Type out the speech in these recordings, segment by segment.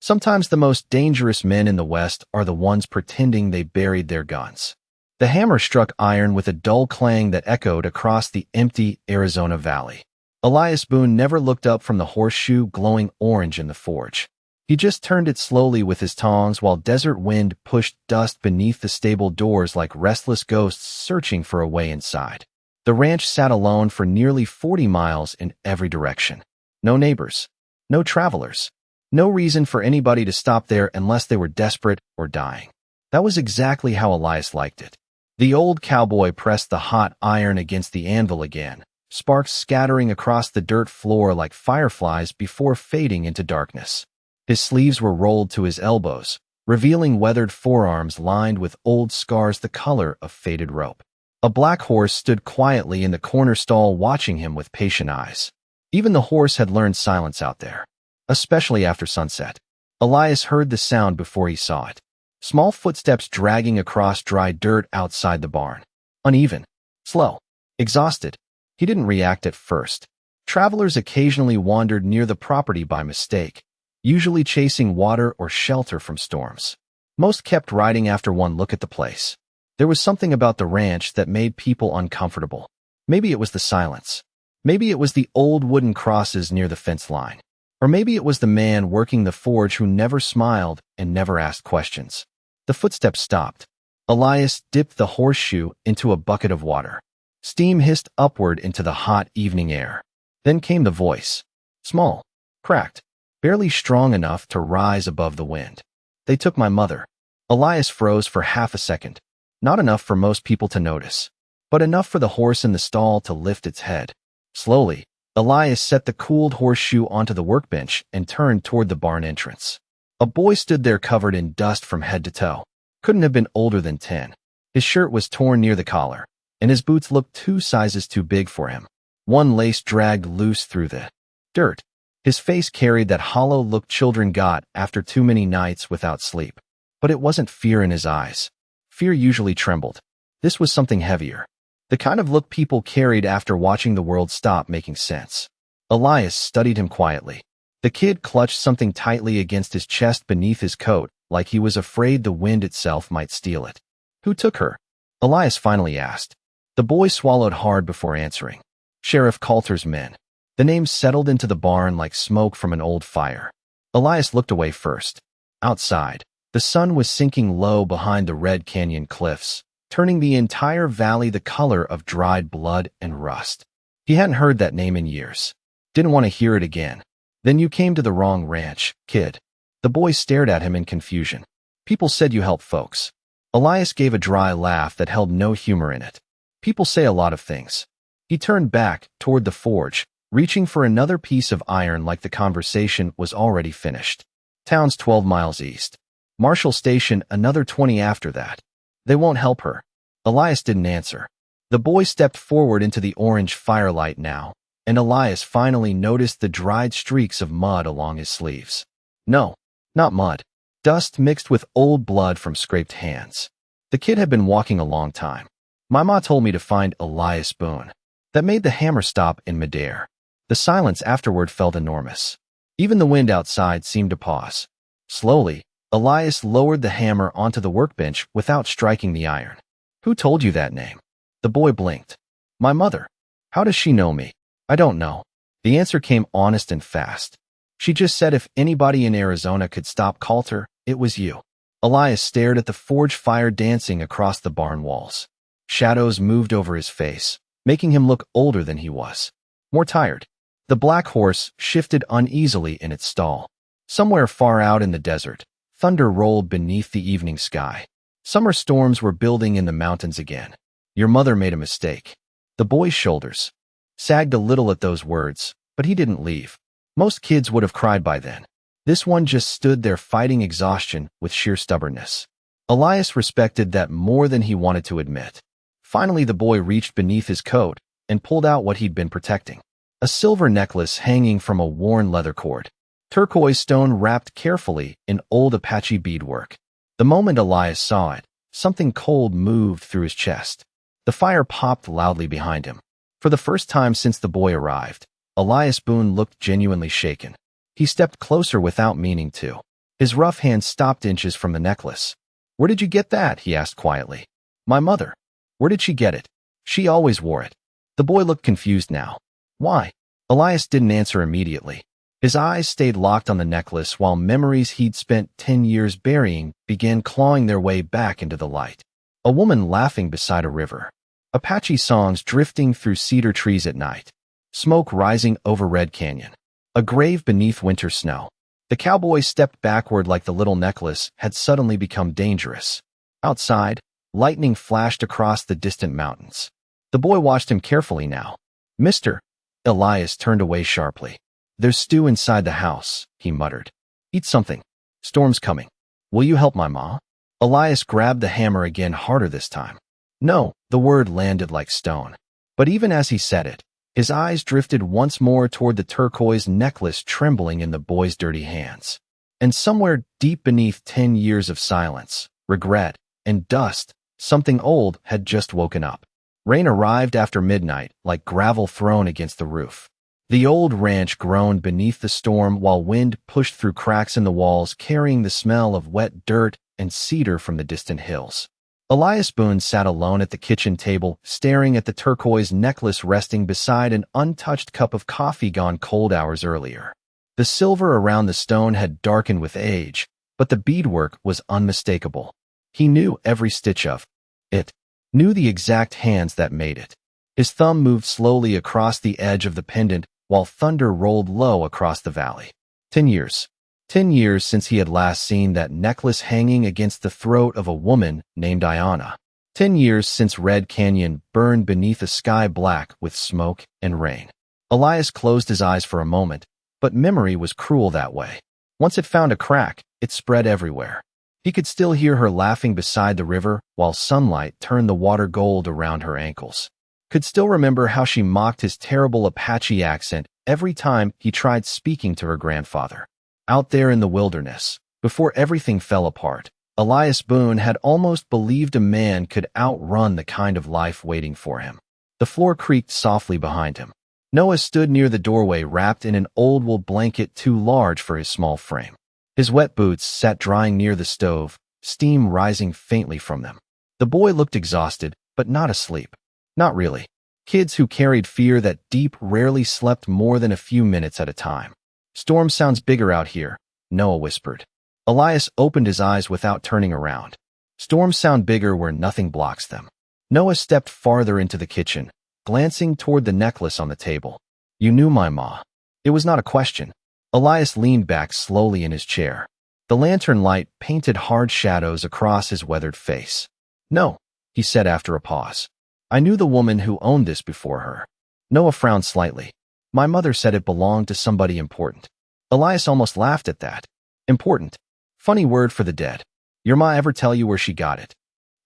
Sometimes the most dangerous men in the West are the ones pretending they buried their guns. The hammer struck iron with a dull clang that echoed across the empty Arizona valley. Elias Boone never looked up from the horseshoe glowing orange in the forge. He just turned it slowly with his tongs while desert wind pushed dust beneath the stable doors like restless ghosts searching for a way inside. The ranch sat alone for nearly 40 miles in every direction. No neighbors. No travelers. No reason for anybody to stop there unless they were desperate or dying. That was exactly how Elias liked it. The old cowboy pressed the hot iron against the anvil again, sparks scattering across the dirt floor like fireflies before fading into darkness. His sleeves were rolled to his elbows, revealing weathered forearms lined with old scars the color of faded rope. A black horse stood quietly in the corner stall watching him with patient eyes. Even the horse had learned silence out there, especially after sunset. Elias heard the sound before he saw it. Small footsteps dragging across dry dirt outside the barn. Uneven, slow, exhausted. He didn't react at first. Travelers occasionally wandered near the property by mistake, usually chasing water or shelter from storms. Most kept riding after one look at the place. There was something about the ranch that made people uncomfortable. Maybe it was the silence. Maybe it was the old wooden crosses near the fence line. Or maybe it was the man working the forge who never smiled and never asked questions. The footsteps stopped. Elias dipped the horseshoe into a bucket of water. Steam hissed upward into the hot evening air. Then came the voice. Small, cracked, barely strong enough to rise above the wind. They took my mother. Elias froze for half a second. Not enough for most people to notice, but enough for the horse in the stall to lift its head. Slowly, Elias set the cooled horseshoe onto the workbench and turned toward the barn entrance. A boy stood there covered in dust from head to toe. Couldn't have been older than 10. His shirt was torn near the collar, and his boots looked 2 sizes too big for him. One lace dragged loose through the dirt. His face carried that hollow look children got after too many nights without sleep. But it wasn't fear in his eyes. Fear usually trembled. This was something heavier. The kind of look people carried after watching the world stop making sense. Elias studied him quietly. The kid clutched something tightly against his chest beneath his coat, like he was afraid the wind itself might steal it. Who took her? Elias finally asked. The boy swallowed hard before answering. Sheriff Coulter's men. The name settled into the barn like smoke from an old fire. Elias looked away first. Outside, the sun was sinking low behind the Red Canyon cliffs, turning the entire valley the color of dried blood and rust. He hadn't heard that name in years. Didn't want to hear it again. Then you came to the wrong ranch, kid. The boy stared at him in confusion. People said you help folks. Elias gave a dry laugh that held no humor in it. People say a lot of things. He turned back toward the forge, reaching for another piece of iron like the conversation was already finished. Town's 12 miles east. Marshall Station another 20 after that. They won't help her. Elias didn't answer. The boy stepped forward into the orange firelight now, and Elias finally noticed the dried streaks of mud along his sleeves. No, not mud. Dust mixed with old blood from scraped hands. The kid had been walking a long time. My ma told me to find Elias Boone. That made the hammer stop in midair. The silence afterward felt enormous. Even the wind outside seemed to pause. Slowly, Elias lowered the hammer onto the workbench without striking the iron. Who told you that name? The boy blinked. My mother. How does she know me? I don't know. The answer came honest and fast. She just said if anybody in Arizona could stop Coulter, it was you. Elias stared at the forge fire dancing across the barn walls. Shadows moved over his face, making him look older than he was. More tired. The black horse shifted uneasily in its stall. Somewhere far out in the desert, thunder rolled beneath the evening sky. Summer storms were building in the mountains again. Your mother made a mistake. The boy's shoulders sagged a little at those words, but he didn't leave. Most kids would have cried by then. This one just stood there fighting exhaustion with sheer stubbornness. Elias respected that more than he wanted to admit. Finally, the boy reached beneath his coat and pulled out what he'd been protecting. A silver necklace hanging from a worn leather cord. Turquoise stone wrapped carefully in old Apache beadwork. The moment Elias saw it, something cold moved through his chest. The fire popped loudly behind him. For the first time since the boy arrived, Elias Boone looked genuinely shaken. He stepped closer without meaning to. His rough hand stopped inches from the necklace. "Where did you get that?" he asked quietly. "My mother." "Where did she get it?" "She always wore it." The boy looked confused now. "Why?" Elias didn't answer immediately. His eyes stayed locked on the necklace while memories he'd spent 10 years burying began clawing their way back into the light. A woman laughing beside a river. Apache songs drifting through cedar trees at night. Smoke rising over Red Canyon. A grave beneath winter snow. The cowboy stepped backward like the little necklace had suddenly become dangerous. Outside, lightning flashed across the distant mountains. The boy watched him carefully now. "Mister." Elias turned away sharply. "There's stew inside the house," he muttered. "Eat something. Storm's coming. Will you help my ma?" Elias grabbed the hammer again, harder this time. "No," the word landed like stone. But even as he said it, his eyes drifted once more toward the turquoise necklace trembling in the boy's dirty hands. And somewhere deep beneath 10 years of silence, regret, and dust, something old had just woken up. Rain arrived after midnight, like gravel thrown against the roof. The old ranch groaned beneath the storm while wind pushed through cracks in the walls, carrying the smell of wet dirt and cedar from the distant hills. Elias Boone sat alone at the kitchen table, staring at the turquoise necklace resting beside an untouched cup of coffee gone cold hours earlier. The silver around the stone had darkened with age, but the beadwork was unmistakable. He knew every stitch of it, knew the exact hands that made it. His thumb moved slowly across the edge of the pendant while thunder rolled low across the valley. 10 years. 10 years since he had last seen that necklace hanging against the throat of a woman named Ayanna. 10 years since Red Canyon burned beneath a sky black with smoke and rain. Elias closed his eyes for a moment, but memory was cruel that way. Once it found a crack, it spread everywhere. He could still hear her laughing beside the river while sunlight turned the water gold around her ankles. Could still remember how she mocked his terrible Apache accent every time he tried speaking to her grandfather. Out there in the wilderness, before everything fell apart, Elias Boone had almost believed a man could outrun the kind of life waiting for him. The floor creaked softly behind him. Noah stood near the doorway wrapped in an old wool blanket too large for his small frame. His wet boots sat drying near the stove, steam rising faintly from them. The boy looked exhausted, but not asleep. Not really. Kids who carried fear that deep rarely slept more than a few minutes at a time. "Storm sounds bigger out here," Noah whispered. Elias opened his eyes without turning around. Storms sound bigger where nothing blocks them. Noah stepped farther into the kitchen, glancing toward the necklace on the table. "You knew my ma." It was not a question. Elias leaned back slowly in his chair. The lantern light painted hard shadows across his weathered face. "No," he said after a pause. "I knew the woman who owned this before her." Noah frowned slightly. "My mother said it belonged to somebody important." Elias almost laughed at that. Important. Funny word for the dead. "Your ma ever tell you where she got it?"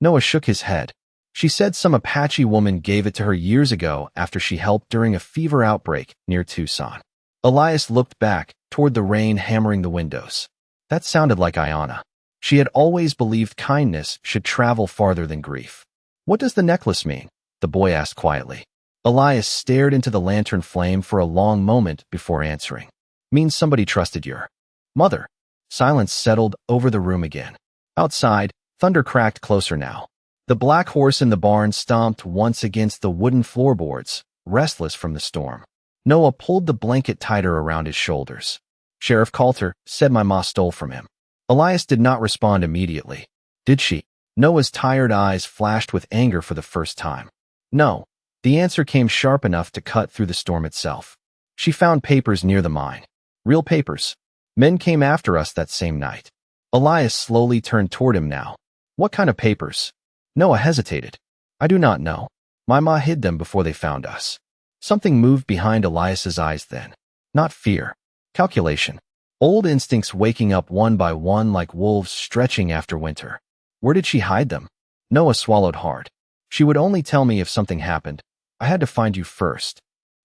Noah shook his head. "She said some Apache woman gave it to her years ago after she helped during a fever outbreak near Tucson." Elias looked back toward the rain hammering the windows. That sounded like Ayanna. She had always believed kindness should travel farther than grief. "What does the necklace mean?" the boy asked quietly. Elias stared into the lantern flame for a long moment before answering. "Means somebody trusted your mother." Silence settled over the room again. Outside, thunder cracked closer now. The black horse in the barn stomped once against the wooden floorboards, restless from the storm. Noah pulled the blanket tighter around his shoulders. "Sheriff Coulter said my ma stole from him." Elias did not respond immediately. "Did she?" Noah's tired eyes flashed with anger for the first time. "No." The answer came sharp enough to cut through the storm itself. "She found papers near the mine. Real papers. Men came after us that same night." Elias slowly turned toward him now. "What kind of papers?" Noah hesitated. "I do not know. My ma hid them before they found us." Something moved behind Elias's eyes then. Not fear. Calculation. Old instincts waking up one by one like wolves stretching after winter. "Where did she hide them?" Noah swallowed hard. "She would only tell me if something happened. I had to find you first."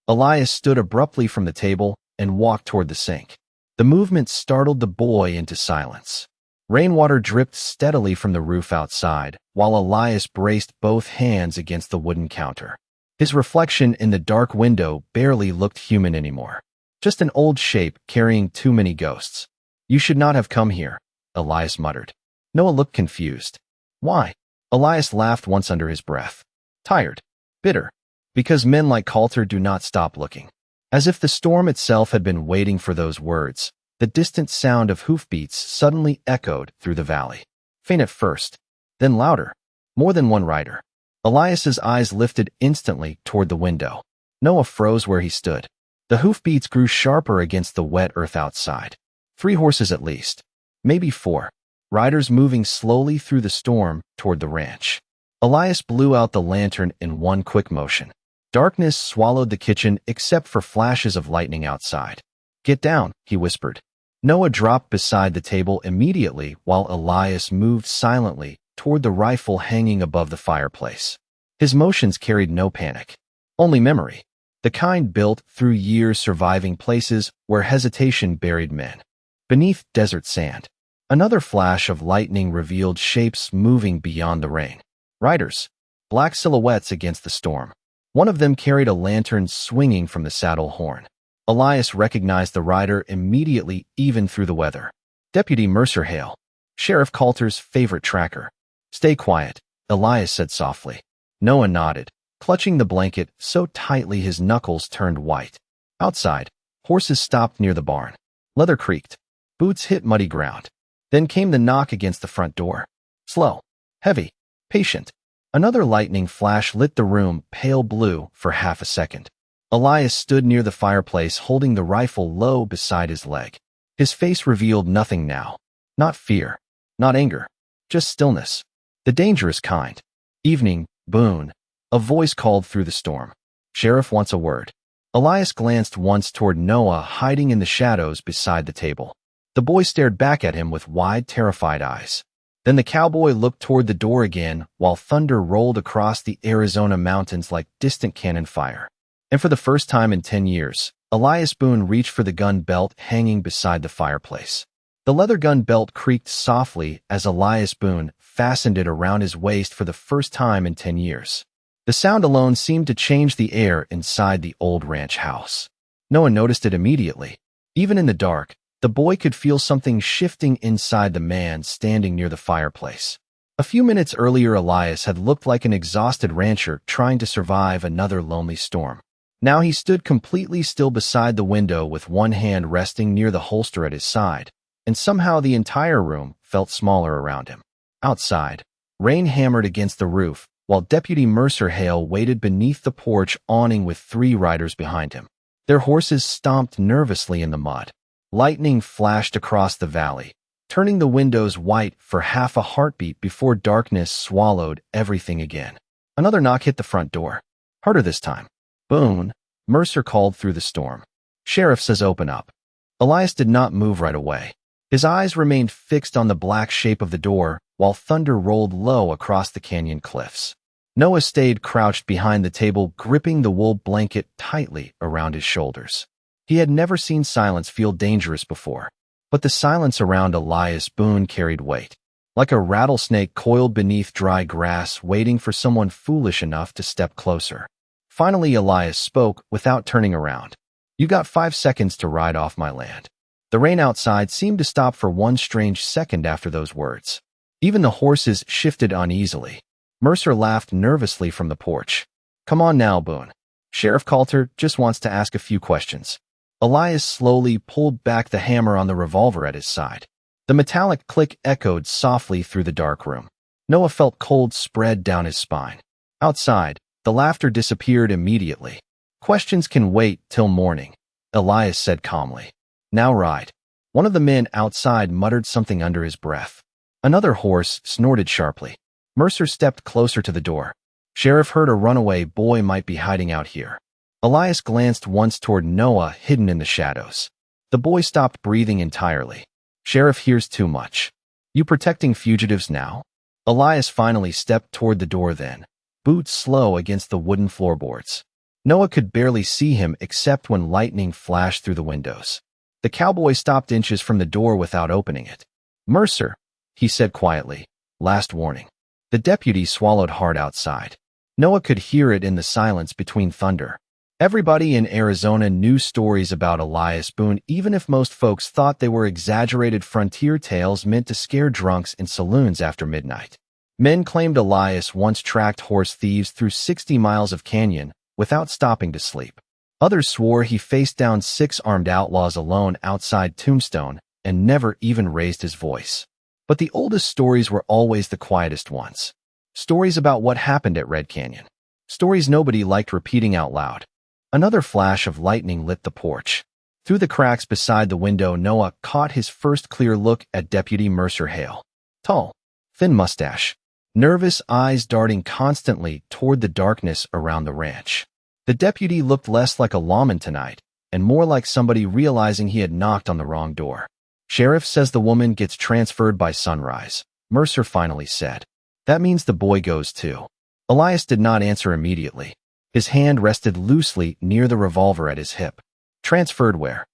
Elias stood abruptly from the table and walked toward the sink. The movement startled the boy into silence. Rainwater dripped steadily from the roof outside, while Elias braced both hands against the wooden counter. His reflection in the dark window barely looked human anymore. Just an old shape carrying too many ghosts. You should not have come here, Elias muttered. Noah looked confused. Why? Elias laughed once under his breath. Tired. Bitter. Because men like Coulter do not stop looking. As if the storm itself had been waiting for those words, the distant sound of hoofbeats suddenly echoed through the valley. Faint at first, then louder. More than one rider. Elias's eyes lifted instantly toward the window. Noah froze where he stood. The hoofbeats grew sharper against the wet earth outside. 3 horses at least. Maybe 4. Riders moving slowly through the storm toward the ranch. Elias blew out the lantern in one quick motion. Darkness swallowed the kitchen except for flashes of lightning outside. Get down, he whispered. Noah dropped beside the table immediately while Elias moved silently toward the rifle hanging above the fireplace. His motions carried no panic, only memory, the kind built through years surviving places where hesitation buried men. Beneath desert sand, another flash of lightning revealed shapes moving beyond the rain. Riders, black silhouettes against the storm. One of them carried a lantern swinging from the saddle horn. Elias recognized the rider immediately, even through the weather. Deputy Mercer Hale, Sheriff Coulter's favorite tracker. Stay quiet, Elias said softly. Noah nodded, clutching the blanket so tightly his knuckles turned white. Outside, horses stopped near the barn. Leather creaked. Boots hit muddy ground. Then came the knock against the front door. Slow, heavy, patient. Another lightning flash lit the room pale blue for half a second. Elias stood near the fireplace holding the rifle low beside his leg. His face revealed nothing now. Not fear, not anger, just stillness. The dangerous kind. Evening, Boone. A voice called through the storm. Sheriff wants a word. Elias glanced once toward Noah hiding in the shadows beside the table. The boy stared back at him with wide, terrified eyes. Then the cowboy looked toward the door again while thunder rolled across the Arizona mountains like distant cannon fire. And for the first time in 10 years, Elias Boone reached for the gun belt hanging beside the fireplace. The leather gun belt creaked softly as Elias Boone fastened it around his waist for the first time in 10 years. The sound alone seemed to change the air inside the old ranch house. No one noticed it immediately. Even in the dark, the boy could feel something shifting inside the man standing near the fireplace. A few minutes earlier, Elias had looked like an exhausted rancher trying to survive another lonely storm. Now he stood completely still beside the window with one hand resting near the holster at his side, and somehow the entire room felt smaller around him. Outside, rain hammered against the roof, while Deputy Mercer Hale waited beneath the porch awning with 3 riders behind him. Their horses stomped nervously in the mud. Lightning flashed across the valley, turning the windows white for half a heartbeat before darkness swallowed everything again. Another knock hit the front door. Harder this time. Boone, Mercer called through the storm. Sheriff says open up. Elias did not move right away. His eyes remained fixed on the black shape of the door while thunder rolled low across the canyon cliffs. Noah stayed crouched behind the table, gripping the wool blanket tightly around his shoulders. He had never seen silence feel dangerous before, but the silence around Elias Boone carried weight, like a rattlesnake coiled beneath dry grass waiting for someone foolish enough to step closer. Finally, Elias spoke without turning around. You got 5 seconds to ride off my land. The rain outside seemed to stop for one strange second after those words. Even the horses shifted uneasily. Mercer laughed nervously from the porch. Come on now, Boone. Sheriff Coulter just wants to ask a few questions. Elias slowly pulled back the hammer on the revolver at his side. The metallic click echoed softly through the dark room. Noah felt cold spread down his spine. Outside, the laughter disappeared immediately. Questions can wait till morning, Elias said calmly. Now ride. One of the men outside muttered something under his breath. Another horse snorted sharply. Mercer stepped closer to the door. Sheriff heard a runaway boy might be hiding out here. Elias glanced once toward Noah hidden in the shadows. The boy stopped breathing entirely. Sheriff hears too much. You protecting fugitives now? Elias finally stepped toward the door then, boots slow against the wooden floorboards. Noah could barely see him except when lightning flashed through the windows. The cowboy stopped inches from the door without opening it. Mercer, he said quietly, last warning. The deputy swallowed hard outside. Noah could hear it in the silence between thunder. Everybody in Arizona knew stories about Elias Boone, even if most folks thought they were exaggerated frontier tales meant to scare drunks in saloons after midnight. Men claimed Elias once tracked horse thieves through 60 miles of canyon without stopping to sleep. Others swore he faced down 6 armed outlaws alone outside Tombstone and never even raised his voice. But the oldest stories were always the quietest ones. Stories about what happened at Red Canyon. Stories nobody liked repeating out loud. Another flash of lightning lit the porch. Through the cracks beside the window, Noah caught his first clear look at Deputy Mercer Hale. Tall, thin mustache, nervous eyes darting constantly toward the darkness around the ranch. The deputy looked less like a lawman tonight, and more like somebody realizing he had knocked on the wrong door. "Sheriff says the woman gets transferred by sunrise," Mercer finally said. "That means the boy goes too." Elias did not answer immediately. His hand rested loosely near the revolver at his hip. "Transferred where?"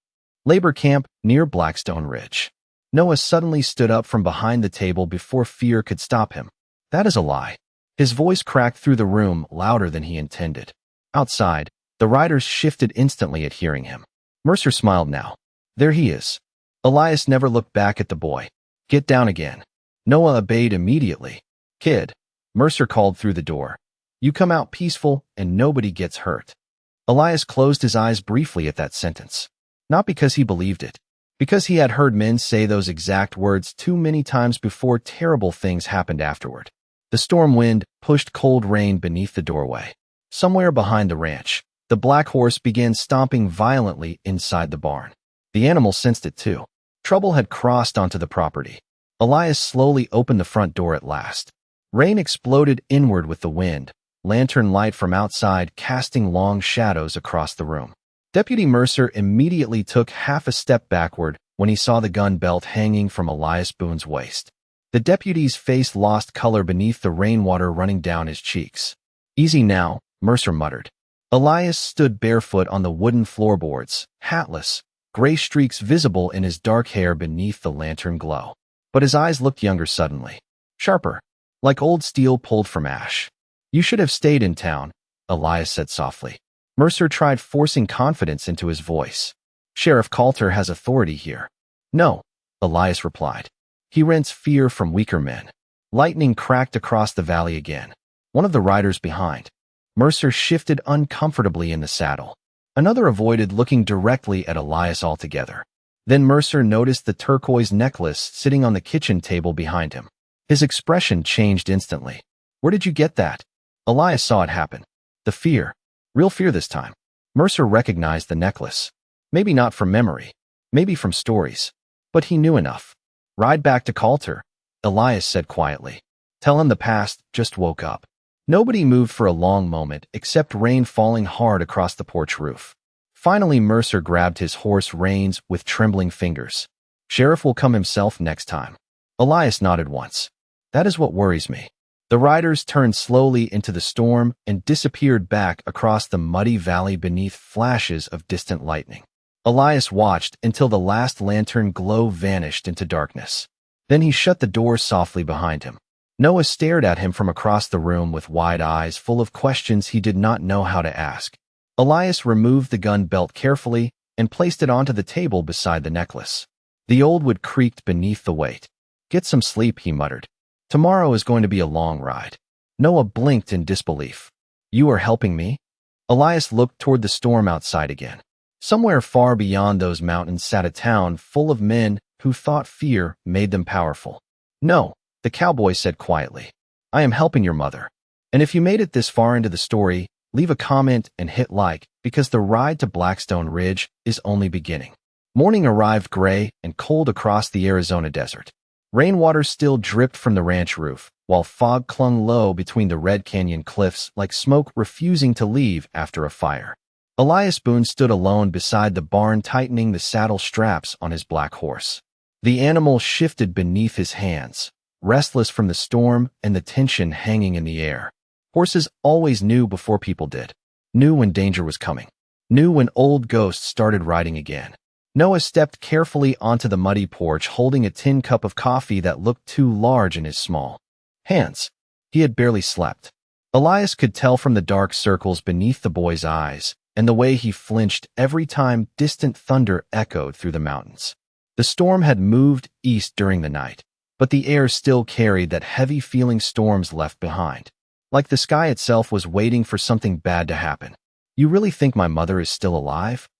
"Labor camp near Blackstone Ridge." Noah suddenly stood up from behind the table before fear could stop him. "That is a lie." His voice cracked through the room louder than he intended. Outside, the riders shifted instantly at hearing him. Mercer smiled now. "There he is." Elias never looked back at the boy. "Get down again." Noah obeyed immediately. "Kid," Mercer called through the door. "You come out peaceful and nobody gets hurt." Elias closed his eyes briefly at that sentence. Not because he believed it, because he had heard men say those exact words too many times before terrible things happened afterward. The storm wind pushed cold rain beneath the doorway. Somewhere behind the ranch, the black horse began stomping violently inside the barn. The animal sensed it too. Trouble had crossed onto the property. Elias slowly opened the front door at last. Rain exploded inward with the wind, lantern light from outside casting long shadows across the room. Deputy Mercer immediately took half a step backward when he saw the gun belt hanging from Elias Boone's waist. The deputy's face lost color beneath the rainwater running down his cheeks. "Easy now," Mercer muttered. Elias stood barefoot on the wooden floorboards, hatless, gray streaks visible in his dark hair beneath the lantern glow. But his eyes looked younger suddenly. Sharper, like old steel pulled from ash. "You should have stayed in town," Elias said softly. Mercer tried forcing confidence into his voice. "Sheriff Coulter has authority here." "No," Elias replied. He rents fear from weaker men. Lightning cracked across the valley again. One of the riders behind. Mercer shifted uncomfortably in the saddle. Another avoided looking directly at Elias altogether. Then Mercer noticed the turquoise necklace sitting on the kitchen table behind him. His expression changed instantly. "Where did you get that?" Elias saw it happen. The fear. Real fear this time. Mercer recognized the necklace. Maybe not from memory. Maybe from stories. But he knew enough. "Ride back to Coulter," Elias said quietly. "Tell him the past just woke up." Nobody moved for a long moment except rain falling hard across the porch roof. Finally, Mercer grabbed his horse reins with trembling fingers. "Sheriff will come himself next time." Elias nodded once. "That is what worries me." The riders turned slowly into the storm and disappeared back across the muddy valley beneath flashes of distant lightning. Elias watched until the last lantern glow vanished into darkness. Then he shut the door softly behind him. Noah stared at him from across the room with wide eyes full of questions he did not know how to ask. Elias removed the gun belt carefully and placed it onto the table beside the necklace. The old wood creaked beneath the weight. "Get some sleep," he muttered. "Tomorrow is going to be a long ride." Noah blinked in disbelief. "You are helping me?" Elias looked toward the storm outside again. Somewhere far beyond those mountains sat a town full of men who thought fear made them powerful. "No," the cowboy said quietly. "I am helping your mother. And if you made it this far into the story, leave a comment and hit like, because the ride to Blackstone Ridge is only beginning." Morning arrived gray and cold across the Arizona desert. Rainwater still dripped from the ranch roof, while fog clung low between the Red Canyon cliffs like smoke refusing to leave after a fire. Elias Boone stood alone beside the barn, tightening the saddle straps on his black horse. The animal shifted beneath his hands, restless from the storm and the tension hanging in the air. Horses always knew before people did. Knew when danger was coming. Knew when old ghosts started riding again. Noah stepped carefully onto the muddy porch, holding a tin cup of coffee that looked too large in his small hands. He had barely slept. Elias could tell from the dark circles beneath the boy's eyes, and the way he flinched every time distant thunder echoed through the mountains. The storm had moved east during the night, but the air still carried that heavy feeling storms left behind. Like the sky itself was waiting for something bad to happen. "You really think my mother is still alive?"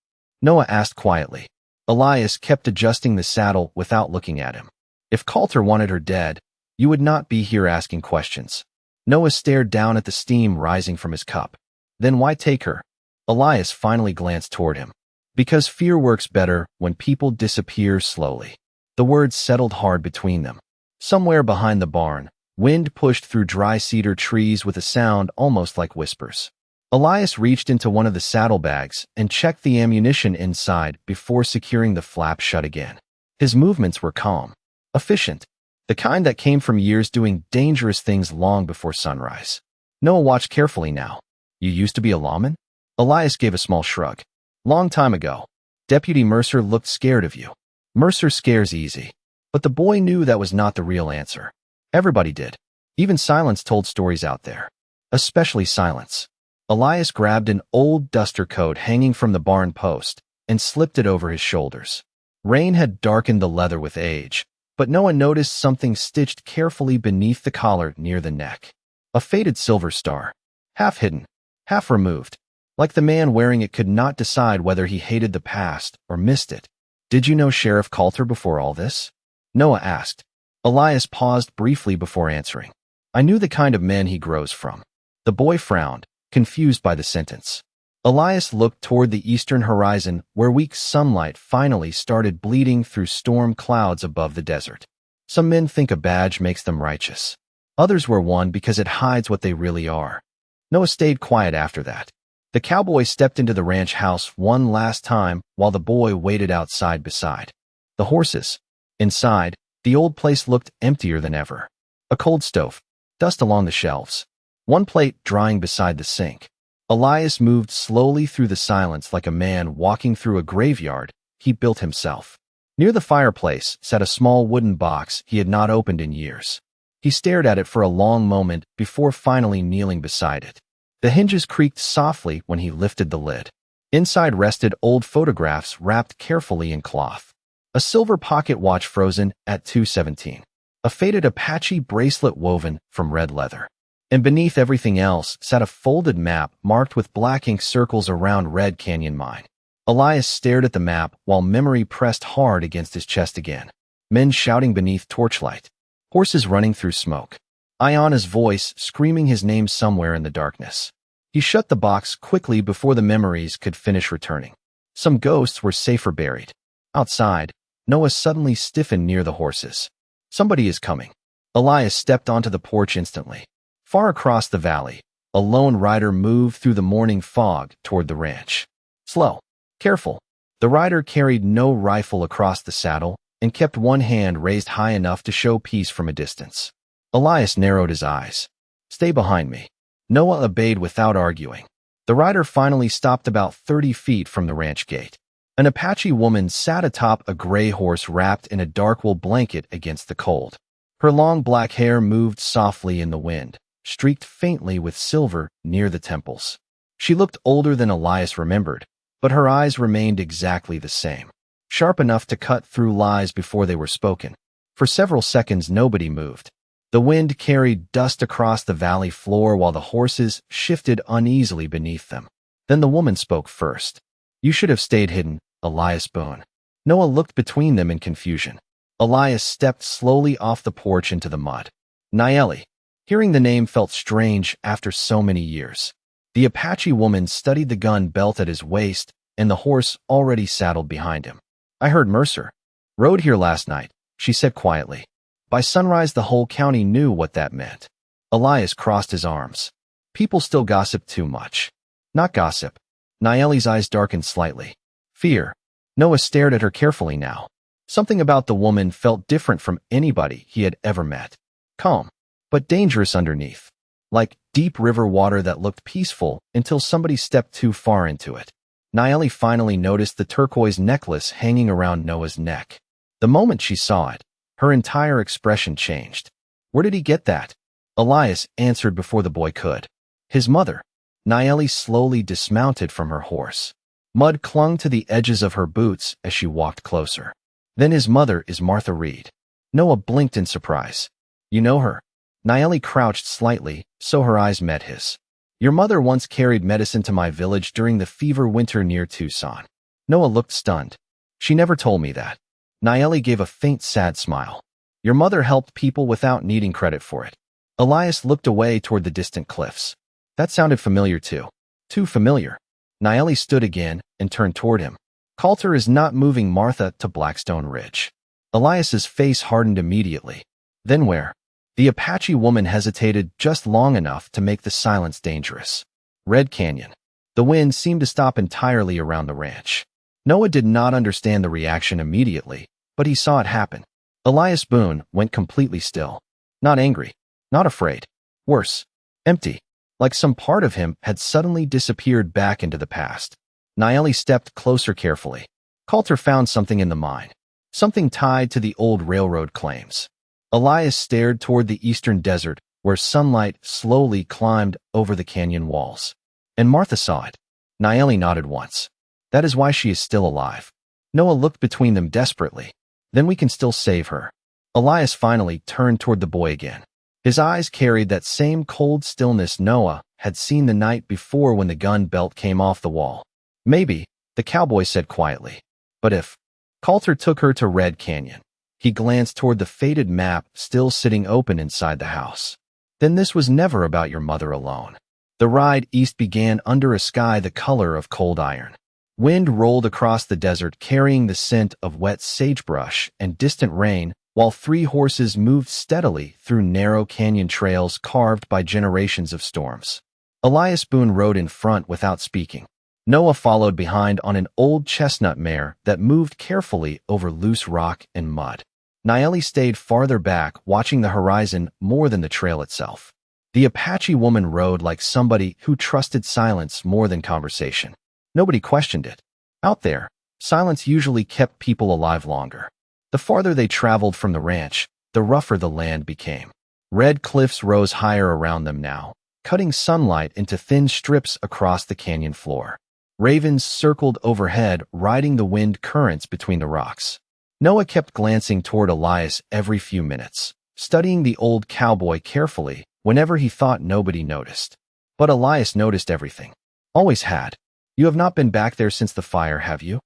Noah asked quietly. Elias kept adjusting the saddle without looking at him. "If Coulter wanted her dead, you would not be here asking questions." Noah stared down at the steam rising from his cup. "Then why take her?" Elias finally glanced toward him. "Because fear works better when people disappear slowly." The words settled hard between them. Somewhere behind the barn, wind pushed through dry cedar trees with a sound almost like whispers. Elias reached into one of the saddlebags and checked the ammunition inside before securing the flap shut again. His movements were calm, efficient, the kind that came from years doing dangerous things long before sunrise. Noah watched carefully now. "You used to be a lawman?" Elias gave a small shrug. "Long time ago. Deputy Mercer looked scared of you." Mercer scares easy. But the boy knew that was not the real answer. Everybody did. Even Silence told stories out there. Especially Silence. Elias grabbed an old duster coat hanging from the barn post and slipped it over his shoulders. Rain had darkened the leather with age, but Noah noticed something stitched carefully beneath the collar near the neck. A faded silver star. Half hidden, half removed. Like the man wearing it could not decide whether he hated the past or missed it. "Did you know Sheriff Coulter before all this?" Noah asked. Elias paused briefly before answering. "I knew the kind of men he grows from." The boy frowned, confused by the sentence. Elias looked toward the eastern horizon where weak sunlight finally started bleeding through storm clouds above the desert. Some men think a badge makes them righteous. Others wear one because it hides what they really are. Noah stayed quiet after that. The cowboy stepped into the ranch house one last time while the boy waited outside beside the horses. Inside, the old place looked emptier than ever. A cold stove, dust along the shelves, one plate drying beside the sink. Elias moved slowly through the silence like a man walking through a graveyard he built himself. Near the fireplace sat a small wooden box he had not opened in years. He stared at it for a long moment before finally kneeling beside it. The hinges creaked softly when he lifted the lid. Inside rested old photographs wrapped carefully in cloth. A silver pocket watch frozen at 2:17. A faded Apache bracelet woven from red leather. And beneath everything else sat a folded map marked with black ink circles around Red Canyon Mine. Elias stared at the map while memory pressed hard against his chest again. Men shouting beneath torchlight. Horses running through smoke. Ayana's voice screaming his name somewhere in the darkness. He shut the box quickly before the memories could finish returning. Some ghosts were safer buried. Outside, Noah suddenly stiffened near the horses. Somebody is coming. Elias stepped onto the porch instantly. Far across the valley, a lone rider moved through the morning fog toward the ranch. Slow, careful. The rider carried no rifle across the saddle and kept one hand raised high enough to show peace from a distance. Elias narrowed his eyes. "Stay behind me." Noah obeyed without arguing. The rider finally stopped about 30 feet from the ranch gate. An Apache woman sat atop a gray horse wrapped in a dark wool blanket against the cold. Her long black hair moved softly in the wind, streaked faintly with silver near the temples. She looked older than Elias remembered, but her eyes remained exactly the same, sharp enough to cut through lies before they were spoken. For several seconds nobody moved. The wind carried dust across the valley floor while the horses shifted uneasily beneath them. Then the woman spoke first. "You should have stayed hidden, Elias Boone." Noah looked between them in confusion. Elias stepped slowly off the porch into the mud. Nayeli. Hearing the name felt strange after so many years. The Apache woman studied the gun belt at his waist and the horse already saddled behind him. "I heard Mercer rode here last night," she said quietly. By sunrise, the whole county knew what that meant. Elias crossed his arms. People still gossip too much. Not gossip. Nayeli's eyes darkened slightly. Fear. Noah stared at her carefully now. Something about the woman felt different from anybody he had ever met. Calm, but dangerous underneath. Like deep river water that looked peaceful until somebody stepped too far into it. Nayeli finally noticed the turquoise necklace hanging around Noah's neck. The moment she saw it, her entire expression changed. "Where did he get that?" Elias answered before the boy could. "His mother." Nayeli slowly dismounted from her horse. Mud clung to the edges of her boots as she walked closer. Then his mother is Martha Reed. Noah blinked in surprise. You know her? Nayeli crouched slightly, so her eyes met his. Your mother once carried medicine to my village during the fever winter near Tucson. Noah looked stunned. She never told me that. Nayeli gave a faint, sad smile. Your mother helped people without needing credit for it. Elias looked away toward the distant cliffs. That sounded familiar too. Too familiar. Nayeli stood again and turned toward him. Coulter is not moving Martha to Blackstone Ridge. Elias's face hardened immediately. Then where? The Apache woman hesitated just long enough to make the silence dangerous. Red Canyon. The wind seemed to stop entirely around the ranch. Noah did not understand the reaction immediately, but he saw it happen. Elias Boone went completely still. Not angry. Not afraid. Worse. Empty. Like some part of him had suddenly disappeared back into the past. Nayeli stepped closer carefully. Coulter found something in the mine. Something tied to the old railroad claims. Elias stared toward the eastern desert, where sunlight slowly climbed over the canyon walls. And Martha saw it. Nayeli nodded once. That is why she is still alive. Noah looked between them desperately. Then we can still save her. Elias finally turned toward the boy again. His eyes carried that same cold stillness Noah had seen the night before when the gun belt came off the wall. Maybe, the cowboy said quietly. But if Coulter took her to Red Canyon. He glanced toward the faded map still sitting open inside the house. Then this was never about your mother alone. The ride east began under a sky the color of cold iron. Wind rolled across the desert carrying the scent of wet sagebrush and distant rain, while 3 horses moved steadily through narrow canyon trails carved by generations of storms. Elias Boone rode in front without speaking. Noah followed behind on an old chestnut mare that moved carefully over loose rock and mud. Nayeli stayed farther back, watching the horizon more than the trail itself. The Apache woman rode like somebody who trusted silence more than conversation. Nobody questioned it. Out there, silence usually kept people alive longer. The farther they traveled from the ranch, the rougher the land became. Red cliffs rose higher around them now, cutting sunlight into thin strips across the canyon floor. Ravens circled overhead, riding the wind currents between the rocks. Noah kept glancing toward Elias every few minutes, studying the old cowboy carefully whenever he thought nobody noticed. But Elias noticed everything. Always had. You have not been back there since the fire, have you?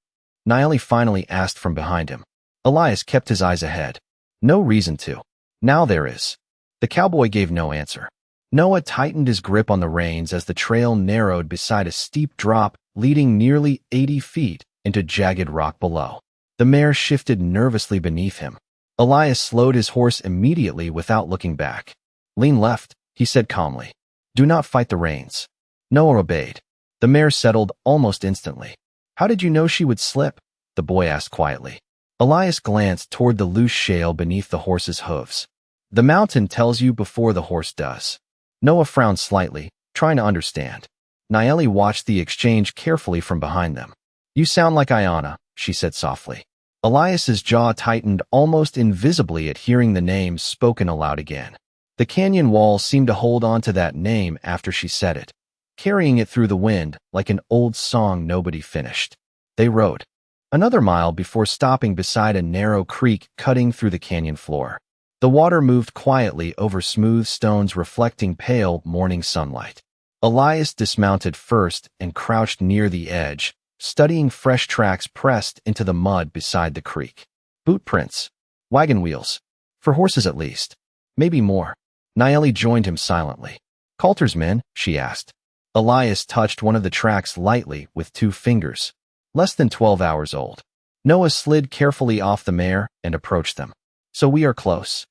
Nayeli finally asked from behind him. Elias kept his eyes ahead. No reason to. Now there is. The cowboy gave no answer. Noah tightened his grip on the reins as the trail narrowed beside a steep drop leading nearly 80 feet into jagged rock below. The mare shifted nervously beneath him. Elias slowed his horse immediately without looking back. Lean left, he said calmly. Do not fight the reins. Noah obeyed. The mare settled almost instantly. How did you know she would slip? The boy asked quietly. Elias glanced toward the loose shale beneath the horse's hooves. The mountain tells you before the horse does. Noah frowned slightly, trying to understand. Nayeli watched the exchange carefully from behind them. You sound like Ayanna, she said softly. Elias's jaw tightened almost invisibly at hearing the name spoken aloud again. The canyon wall seemed to hold on to that name after she said it, carrying it through the wind like an old song nobody finished. They rode another mile before stopping beside a narrow creek cutting through the canyon floor. The water moved quietly over smooth stones reflecting pale morning sunlight. Elias dismounted first and crouched near the edge, studying fresh tracks pressed into the mud beside the creek. Boot prints. Wagon wheels. For horses at least. Maybe more. Nayeli joined him silently. Coulter's men? She asked. Elias touched one of the tracks lightly with 2 fingers. Less than 12 hours old. Noah slid carefully off the mare and approached them. So we are close.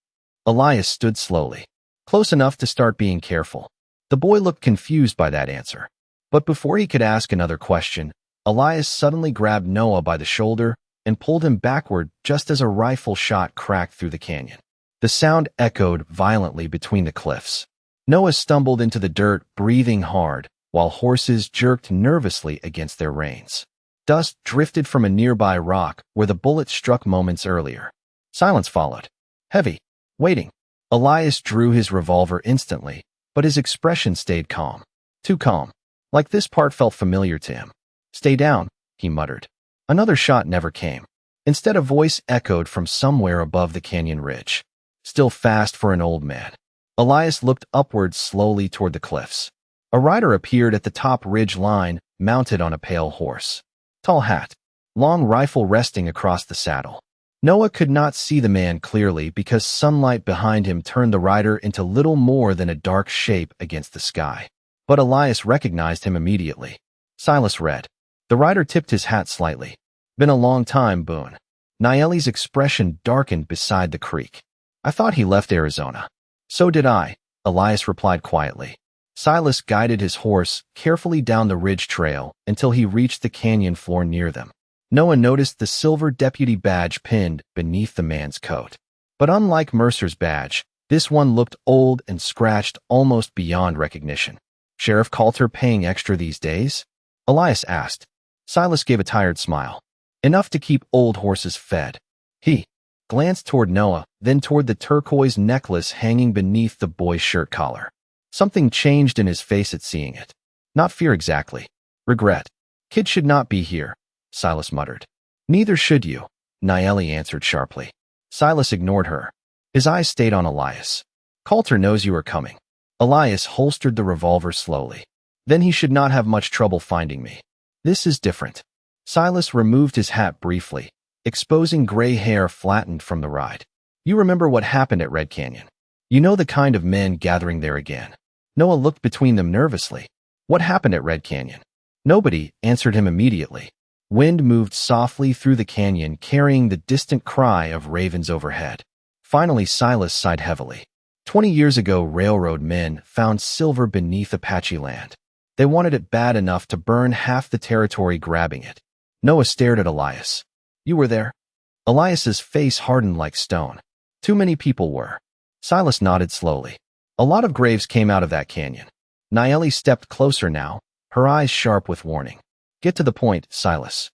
Elias stood slowly. Close enough to start being careful. The boy looked confused by that answer. But before he could ask another question, Elias suddenly grabbed Noah by the shoulder and pulled him backward just as a rifle shot cracked through the canyon. The sound echoed violently between the cliffs. Noah stumbled into the dirt, breathing hard, while horses jerked nervously against their reins. Dust drifted from a nearby rock where the bullet struck moments earlier. Silence followed. Heavy. Waiting. Elias drew his revolver instantly, but his expression stayed calm. Too calm. Like this part felt familiar to him. Stay down, he muttered. Another shot never came. Instead, a voice echoed from somewhere above the canyon ridge. Still fast for an old man. Elias looked upward slowly toward the cliffs. A rider appeared at the top ridge line, mounted on a pale horse. Tall hat. Long rifle resting across the saddle. Noah could not see the man clearly because sunlight behind him turned the rider into little more than a dark shape against the sky. But Elias recognized him immediately. Silas Red. The rider tipped his hat slightly. Been a long time, Boone. Nayeli's expression darkened beside the creek. I thought he left Arizona. So did I, Elias replied quietly. Silas guided his horse carefully down the ridge trail until he reached the canyon floor near them. Noah noticed the silver deputy badge pinned beneath the man's coat. But unlike Mercer's badge, this one looked old and scratched almost beyond recognition. Sheriff Coulter paying extra these days? Elias asked. Silas gave a tired smile. Enough to keep old horses fed. He glanced toward Noah, then toward the turquoise necklace hanging beneath the boy's shirt collar. Something changed in his face at seeing it. Not fear exactly. Regret. Kid should not be here, Silas muttered. Neither should you, Nayeli answered sharply. Silas ignored her. His eyes stayed on Elias. Coulter knows you are coming. Elias holstered the revolver slowly. Then he should not have much trouble finding me. This is different. Silas removed his hat briefly, exposing gray hair flattened from the ride. You remember what happened at Red Canyon. You know the kind of men gathering there again. Noah looked between them nervously. What happened at Red Canyon? Nobody answered him immediately. Wind moved softly through the canyon, carrying the distant cry of ravens overhead. Finally, Silas sighed heavily. 20 years ago, railroad men found silver beneath Apache land. They wanted it bad enough to burn half the territory grabbing it. Noah stared at Elias. You were there? Elias's face hardened like stone. Too many people were. Silas nodded slowly. A lot of graves came out of that canyon. Nayeli stepped closer now, her eyes sharp with warning. Get to the point, Silas.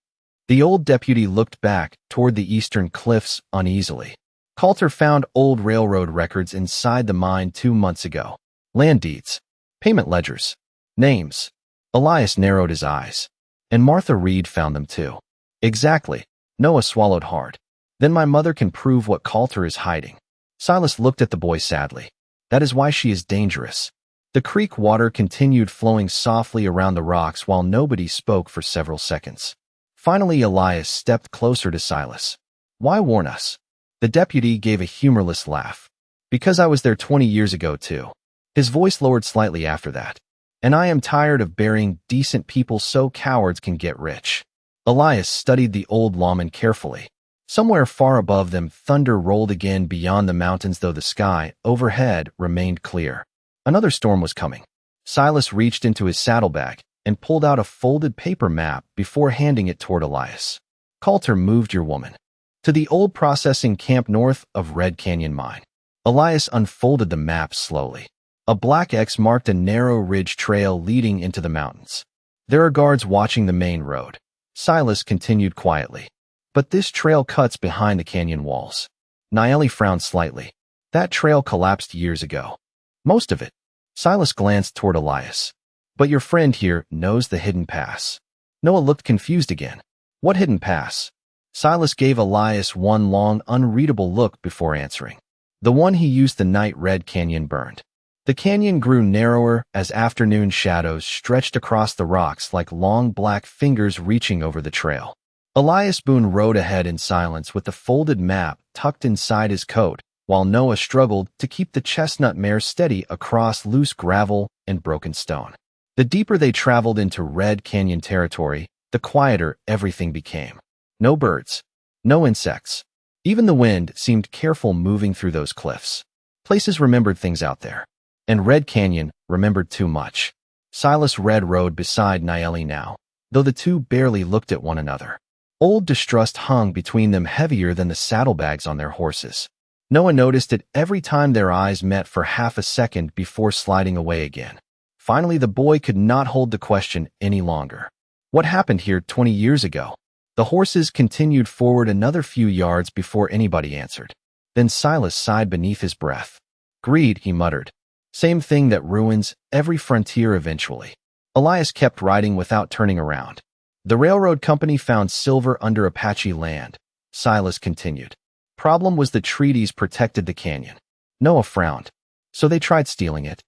The old deputy looked back toward the eastern cliffs uneasily. Coulter found old railroad records inside the mine 2 months ago. Land deeds. Payment ledgers. Names. Elias narrowed his eyes. And Martha Reed found them too. Exactly. Noah swallowed hard. Then my mother can prove what Coulter is hiding. Silas looked at the boy sadly. That is why she is dangerous. The creek water continued flowing softly around the rocks while nobody spoke for several seconds. Finally, Elias stepped closer to Silas. Why warn us? The deputy gave a humorless laugh. Because I was there 20 years ago too. His voice lowered slightly after that. And I am tired of burying decent people so cowards can get rich. Elias studied the old lawman carefully. Somewhere far above them, thunder rolled again beyond the mountains, though the sky overhead remained clear. Another storm was coming. Silas reached into his saddlebag and pulled out a folded paper map before handing it toward Elias. Coulter moved your woman to the old processing camp north of Red Canyon Mine. Elias unfolded the map slowly. A black X marked a narrow ridge trail leading into the mountains. There are guards watching the main road. Silas continued quietly. But this trail cuts behind the canyon walls. Nayeli frowned slightly. That trail collapsed years ago. Most of it. Silas glanced toward Elias. But your friend here knows the hidden pass. Noah looked confused again. What hidden pass? Silas gave Elias one long, unreadable look before answering. The one he used the night Red Canyon burned. The canyon grew narrower as afternoon shadows stretched across the rocks like long black fingers reaching over the trail. Elias Boone rode ahead in silence with the folded map tucked inside his coat, while Noah struggled to keep the chestnut mare steady across loose gravel and broken stone. The deeper they traveled into Red Canyon territory, the quieter everything became. No birds. No insects. Even the wind seemed careful moving through those cliffs. Places remembered things out there. And Red Canyon remembered too much. Silas Red rode beside Nayeli now, though the two barely looked at one another. Old distrust hung between them, heavier than the saddlebags on their horses. Noah noticed it every time their eyes met for half a second before sliding away again. Finally, the boy could not hold the question any longer. What happened here 20 years ago? The horses continued forward another few yards before anybody answered. Then Silas sighed beneath his breath. Greed, he muttered. Same thing that ruins every frontier eventually. Elias kept riding without turning around. The railroad company found silver under Apache land. Silas continued. Problem was the treaties protected the canyon. Noah frowned. So they tried stealing it.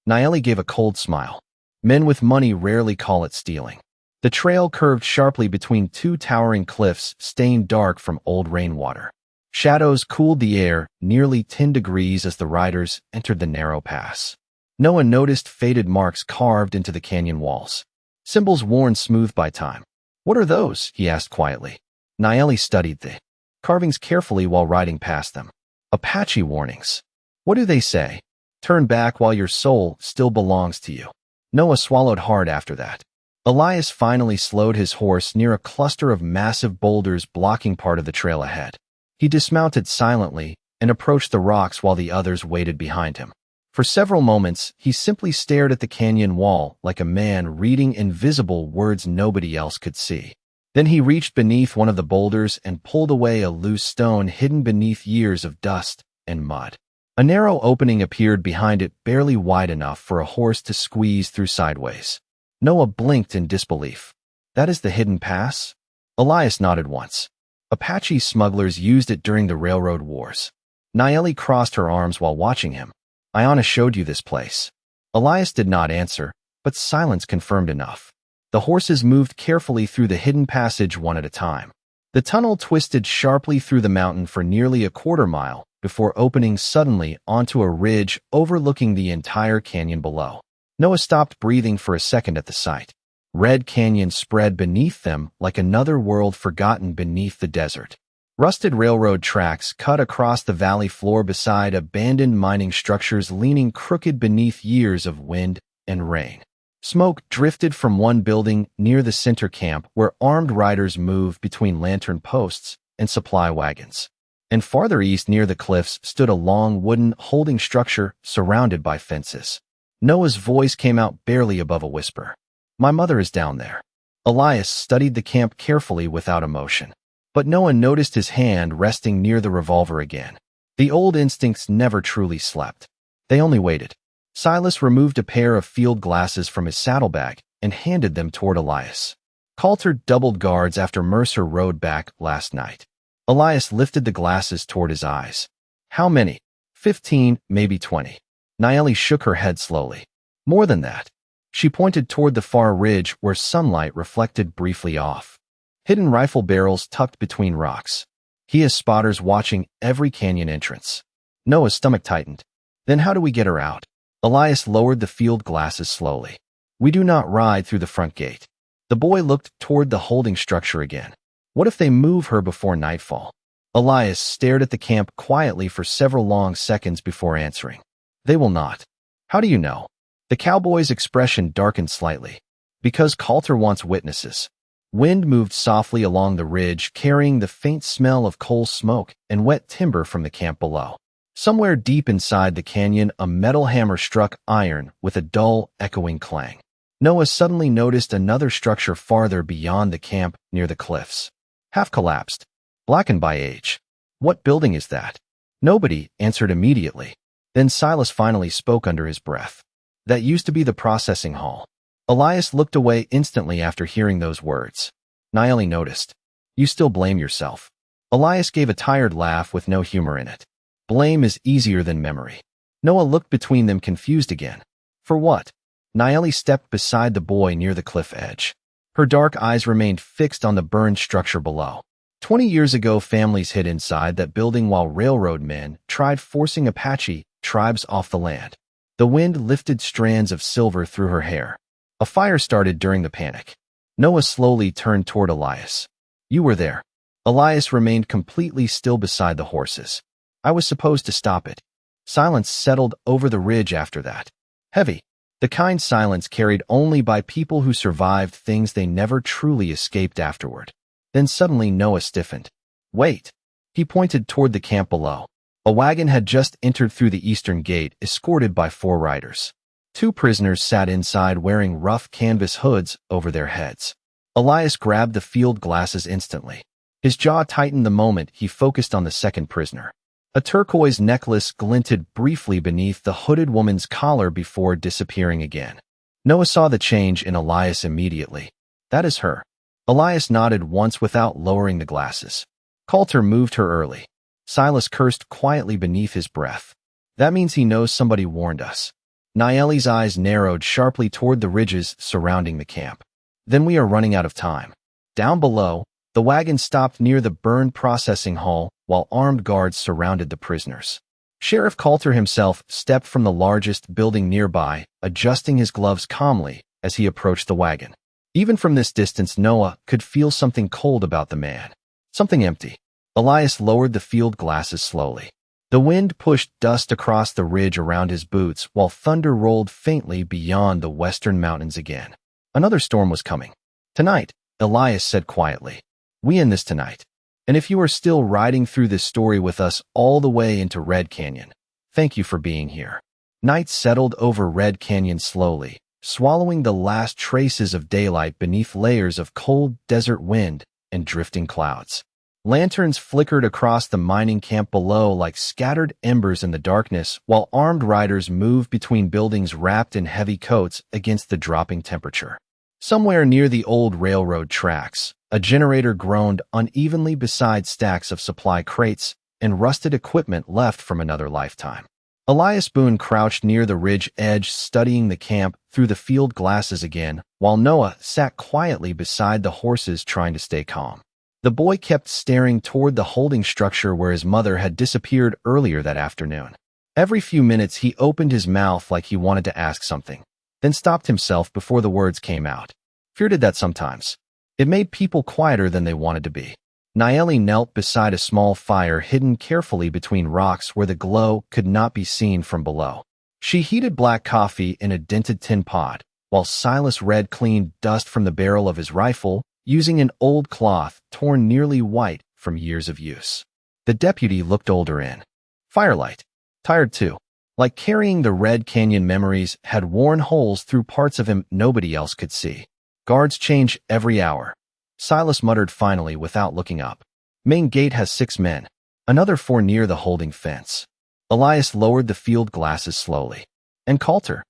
Naeli gave a cold smile. Men with money rarely call it stealing. The trail curved sharply between two towering cliffs stained dark from old rainwater. Shadows cooled the air nearly 10 degrees as the riders entered the narrow pass. Noah noticed faded marks carved into the canyon walls. Symbols worn smooth by time. What are those? He asked quietly. Naeli studied the carvings carefully while riding past them. Apache warnings. What do they say? Turn back while your soul still belongs to you. Noah swallowed hard after that. Elias finally slowed his horse near a cluster of massive boulders blocking part of the trail ahead. He dismounted silently and approached the rocks while the others waited behind him. For several moments, he simply stared at the canyon wall like a man reading invisible words nobody else could see. Then he reached beneath one of the boulders and pulled away a loose stone hidden beneath years of dust and mud. A narrow opening appeared behind it, barely wide enough for a horse to squeeze through sideways. Noah blinked in disbelief. That is the hidden pass? Elias nodded once. Apache smugglers used it during the railroad wars. Naeli crossed her arms while watching him. Iana showed you this place. Elias did not answer, but silence confirmed enough. The horses moved carefully through the hidden passage one at a time. The tunnel twisted sharply through the mountain for nearly a quarter mile before opening suddenly onto a ridge overlooking the entire canyon below. Noah stopped breathing for a second at the sight. Red Canyon spread beneath them like another world forgotten beneath the desert. Rusted railroad tracks cut across the valley floor beside abandoned mining structures leaning crooked beneath years of wind and rain. Smoke drifted from one building near the center camp where armed riders moved between lantern posts and supply wagons. And farther east near the cliffs stood a long wooden holding structure surrounded by fences. Noah's voice came out barely above a whisper. My mother is down there. Elias studied the camp carefully without emotion. But Noah noticed his hand resting near the revolver again. The old instincts never truly slept. They only waited. Silas removed a pair of field glasses from his saddlebag and handed them toward Elias. Coulter doubled guards after Mercer rode back last night. Elias lifted the glasses toward his eyes. How many? 15, maybe 20. Naeli shook her head slowly. More than that. She pointed toward the far ridge where sunlight reflected briefly off. Hidden rifle barrels tucked between rocks. He has spotters watching every canyon entrance. Noah's stomach tightened. Then how do we get her out? Elias lowered the field glasses slowly. We do not ride through the front gate. The boy looked toward the holding structure again. What if they move her before nightfall? Elias stared at the camp quietly for several long seconds before answering. They will not. How do you know? The cowboy's expression darkened slightly. Because Coulter wants witnesses. Wind moved softly along the ridge, carrying the faint smell of coal smoke and wet timber from the camp below. Somewhere deep inside the canyon, a metal hammer struck iron with a dull, echoing clang. Noah suddenly noticed another structure farther beyond the camp near the cliffs. Half collapsed, blackened by age. What building is that? Nobody answered immediately. Then Silas finally spoke under his breath. That used to be the processing hall. Elias looked away instantly after hearing those words. Naeli noticed. You still blame yourself. Elias gave a tired laugh with no humor in it. Blame is easier than memory. Noah looked between them confused again. For what? Naeli stepped beside the boy near the cliff edge. Her dark eyes remained fixed on the burned structure below. 20 years ago, families hid inside that building while railroad men tried forcing Apache tribes off the land. The wind lifted strands of silver through her hair. A fire started during the panic. Noah slowly turned toward Elias. You were there. Elias remained completely still beside the horses. I was supposed to stop it. Silence settled over the ridge after that. Heavy. The kind silence carried only by people who survived things they never truly escaped afterward. Then suddenly Noah stiffened. Wait. He pointed toward the camp below. A wagon had just entered through the eastern gate, escorted by 4 riders. 2 prisoners sat inside wearing rough canvas hoods over their heads. Elias grabbed the field glasses instantly. His jaw tightened the moment he focused on the second prisoner. A turquoise necklace glinted briefly beneath the hooded woman's collar before disappearing again. Noah saw the change in Elias immediately. That is her. Elias nodded once without lowering the glasses. Coulter moved her early. Silas cursed quietly beneath his breath. That means he knows somebody warned us. Naeli's eyes narrowed sharply toward the ridges surrounding the camp. Then we are running out of time. Down below, the wagon stopped near the burned processing hall while armed guards surrounded the prisoners. Sheriff Coulter himself stepped from the largest building nearby, adjusting his gloves calmly as he approached the wagon. Even from this distance, Noah could feel something cold about the man. Something empty. Elias lowered the field glasses slowly. The wind pushed dust across the ridge around his boots while thunder rolled faintly beyond the western mountains again. Another storm was coming. Tonight, Elias said quietly. We end this tonight. And if you are still riding through this story with us all the way into Red Canyon, thank you for being here. Night settled over Red Canyon slowly, swallowing the last traces of daylight beneath layers of cold desert wind and drifting clouds. Lanterns flickered across the mining camp below like scattered embers in the darkness, while armed riders moved between buildings wrapped in heavy coats against the dropping temperature. Somewhere near the old railroad tracks, a generator groaned unevenly beside stacks of supply crates and rusted equipment left from another lifetime. Elias Boone crouched near the ridge edge, studying the camp through the field glasses again, while Noah sat quietly beside the horses trying to stay calm. The boy kept staring toward the holding structure where his mother had disappeared earlier that afternoon. Every few minutes he opened his mouth like he wanted to ask something, then stopped himself before the words came out. Fear did that sometimes. It made people quieter than they wanted to be. Naeli knelt beside a small fire hidden carefully between rocks where the glow could not be seen from below. She heated black coffee in a dented tin pot, while Silas Red cleaned dust from the barrel of his rifle using an old cloth torn nearly white from years of use. The deputy looked older in firelight, tired too, like carrying the Red Canyon memories had worn holes through parts of him nobody else could see. Guards change every hour. Silas muttered finally without looking up. Main gate has 6 men, another 4 near the holding fence. Elias lowered the field glasses slowly. And Coulter?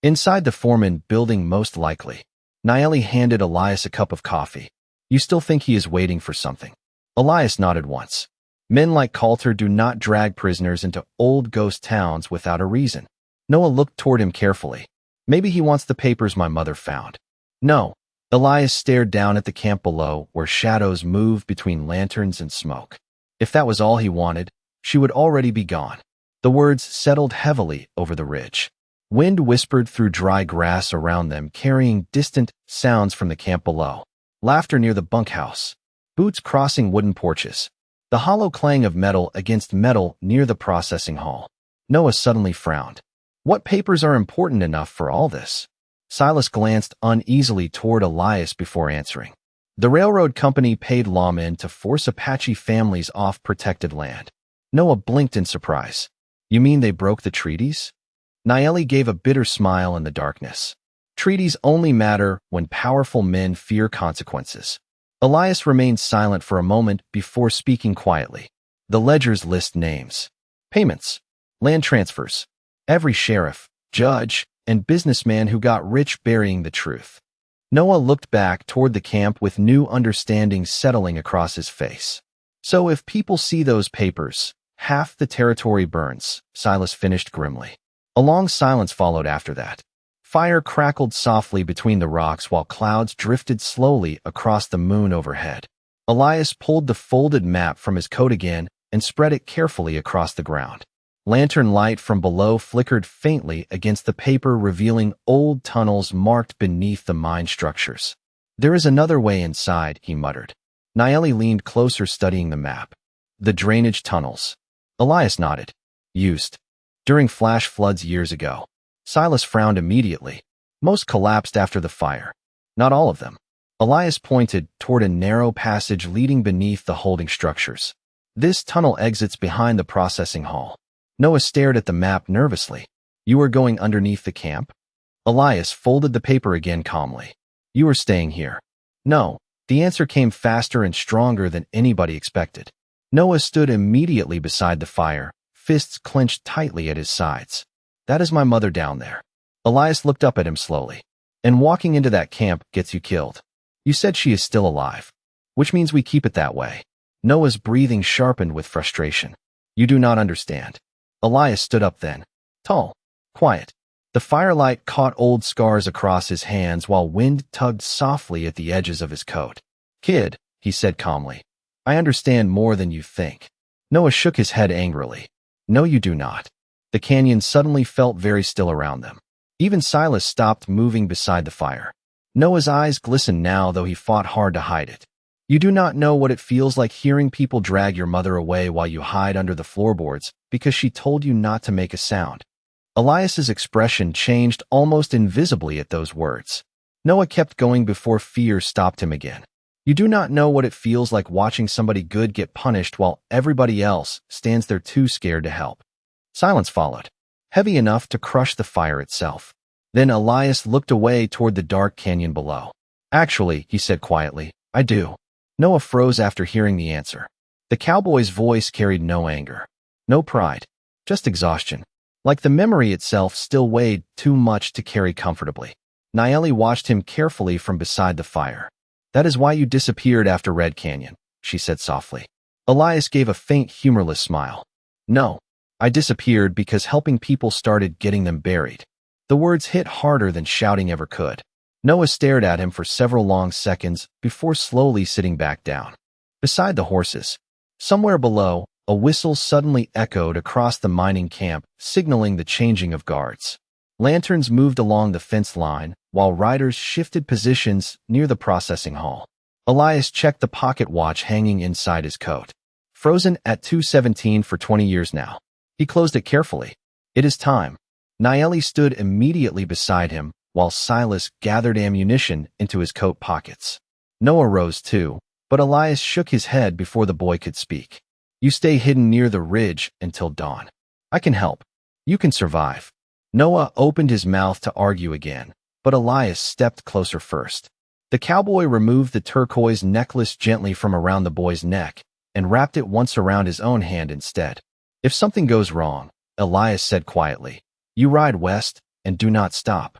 Inside the foreman building most likely. Naeli handed Elias a cup of coffee. You still think he is waiting for something? Elias nodded once. Men like Coulter do not drag prisoners into old ghost towns without a reason. Noah looked toward him carefully. Maybe he wants the papers my mother found. No. Elias stared down at the camp below where shadows moved between lanterns and smoke. If that was all he wanted, she would already be gone. The words settled heavily over the ridge. Wind whispered through dry grass around them, carrying distant sounds from the camp below. Laughter near the bunkhouse. Boots crossing wooden porches. The hollow clang of metal against metal near the processing hall. Noah suddenly frowned. What papers are important enough for all this? Silas glanced uneasily toward Elias before answering. The railroad company paid lawmen to force Apache families off protected land. Noah blinked in surprise. You mean they broke the treaties? Naeli gave a bitter smile in the darkness. Treaties only matter when powerful men fear consequences. Elias remained silent for a moment before speaking quietly. The ledgers list names, payments, land transfers, every sheriff, judge, and businessman who got rich burying the truth. Noah looked back toward the camp with new understanding settling across his face. So if people see those papers, half the territory burns, Silas finished grimly. A long silence followed after that. Fire crackled softly between the rocks while clouds drifted slowly across the moon overhead. Elias pulled the folded map from his coat again and spread it carefully across the ground. Lantern light from below flickered faintly against the paper, revealing old tunnels marked beneath the mine structures. There is another way inside, he muttered. Naeli leaned closer, studying the map. The drainage tunnels. Elias nodded. Used during flash floods years ago. Silas frowned immediately. Most collapsed after the fire. Not all of them. Elias pointed toward a narrow passage leading beneath the holding structures. This tunnel exits behind the processing hall. Noah stared at the map nervously. You are going underneath the camp? Elias folded the paper again calmly. You are staying here. No. The answer came faster and stronger than anybody expected. Noah stood immediately beside the fire, fists clenched tightly at his sides. That is my mother down there. Elias looked up at him slowly. And walking into that camp gets you killed. You said she is still alive, which means we keep it that way. Noah's breathing sharpened with frustration. You do not understand. Elias stood up then. Tall. Quiet. The firelight caught old scars across his hands while wind tugged softly at the edges of his coat. Kid, he said calmly. I understand more than you think. Noah shook his head angrily. No, you do not. The canyon suddenly felt very still around them. Even Silas stopped moving beside the fire. Noah's eyes glistened now, though he fought hard to hide it. You do not know what it feels like hearing people drag your mother away while you hide under the floorboards because she told you not to make a sound. Elias's expression changed almost invisibly at those words. Noah kept going before fear stopped him again. You do not know what it feels like watching somebody good get punished while everybody else stands there too scared to help. Silence followed, heavy enough to crush the fire itself. Then Elias looked away toward the dark canyon below. Actually, he said quietly, I do. Noah froze after hearing the answer. The cowboy's voice carried no anger, no pride, just exhaustion. Like the memory itself still weighed too much to carry comfortably. Nayeli watched him carefully from beside the fire. That is why you disappeared after Red Canyon, she said softly. Elias gave a faint, humorless smile. No, I disappeared because helping people started getting them buried. The words hit harder than shouting ever could. Noah stared at him for several long seconds before slowly sitting back down. Beside the horses, somewhere below, a whistle suddenly echoed across the mining camp, signaling the changing of guards. Lanterns moved along the fence line, while riders shifted positions near the processing hall. Elias checked the pocket watch hanging inside his coat. Frozen at 2:17 for 20 years now. He closed it carefully. It is time. Nayeli stood immediately beside him, while Silas gathered ammunition into his coat pockets. Noah rose too, but Elias shook his head before the boy could speak. You stay hidden near the ridge until dawn. I can help. You can survive. Noah opened his mouth to argue again, but Elias stepped closer first. The cowboy removed the turquoise necklace gently from around the boy's neck and wrapped it once around his own hand instead. If something goes wrong, Elias said quietly, you ride west and do not stop.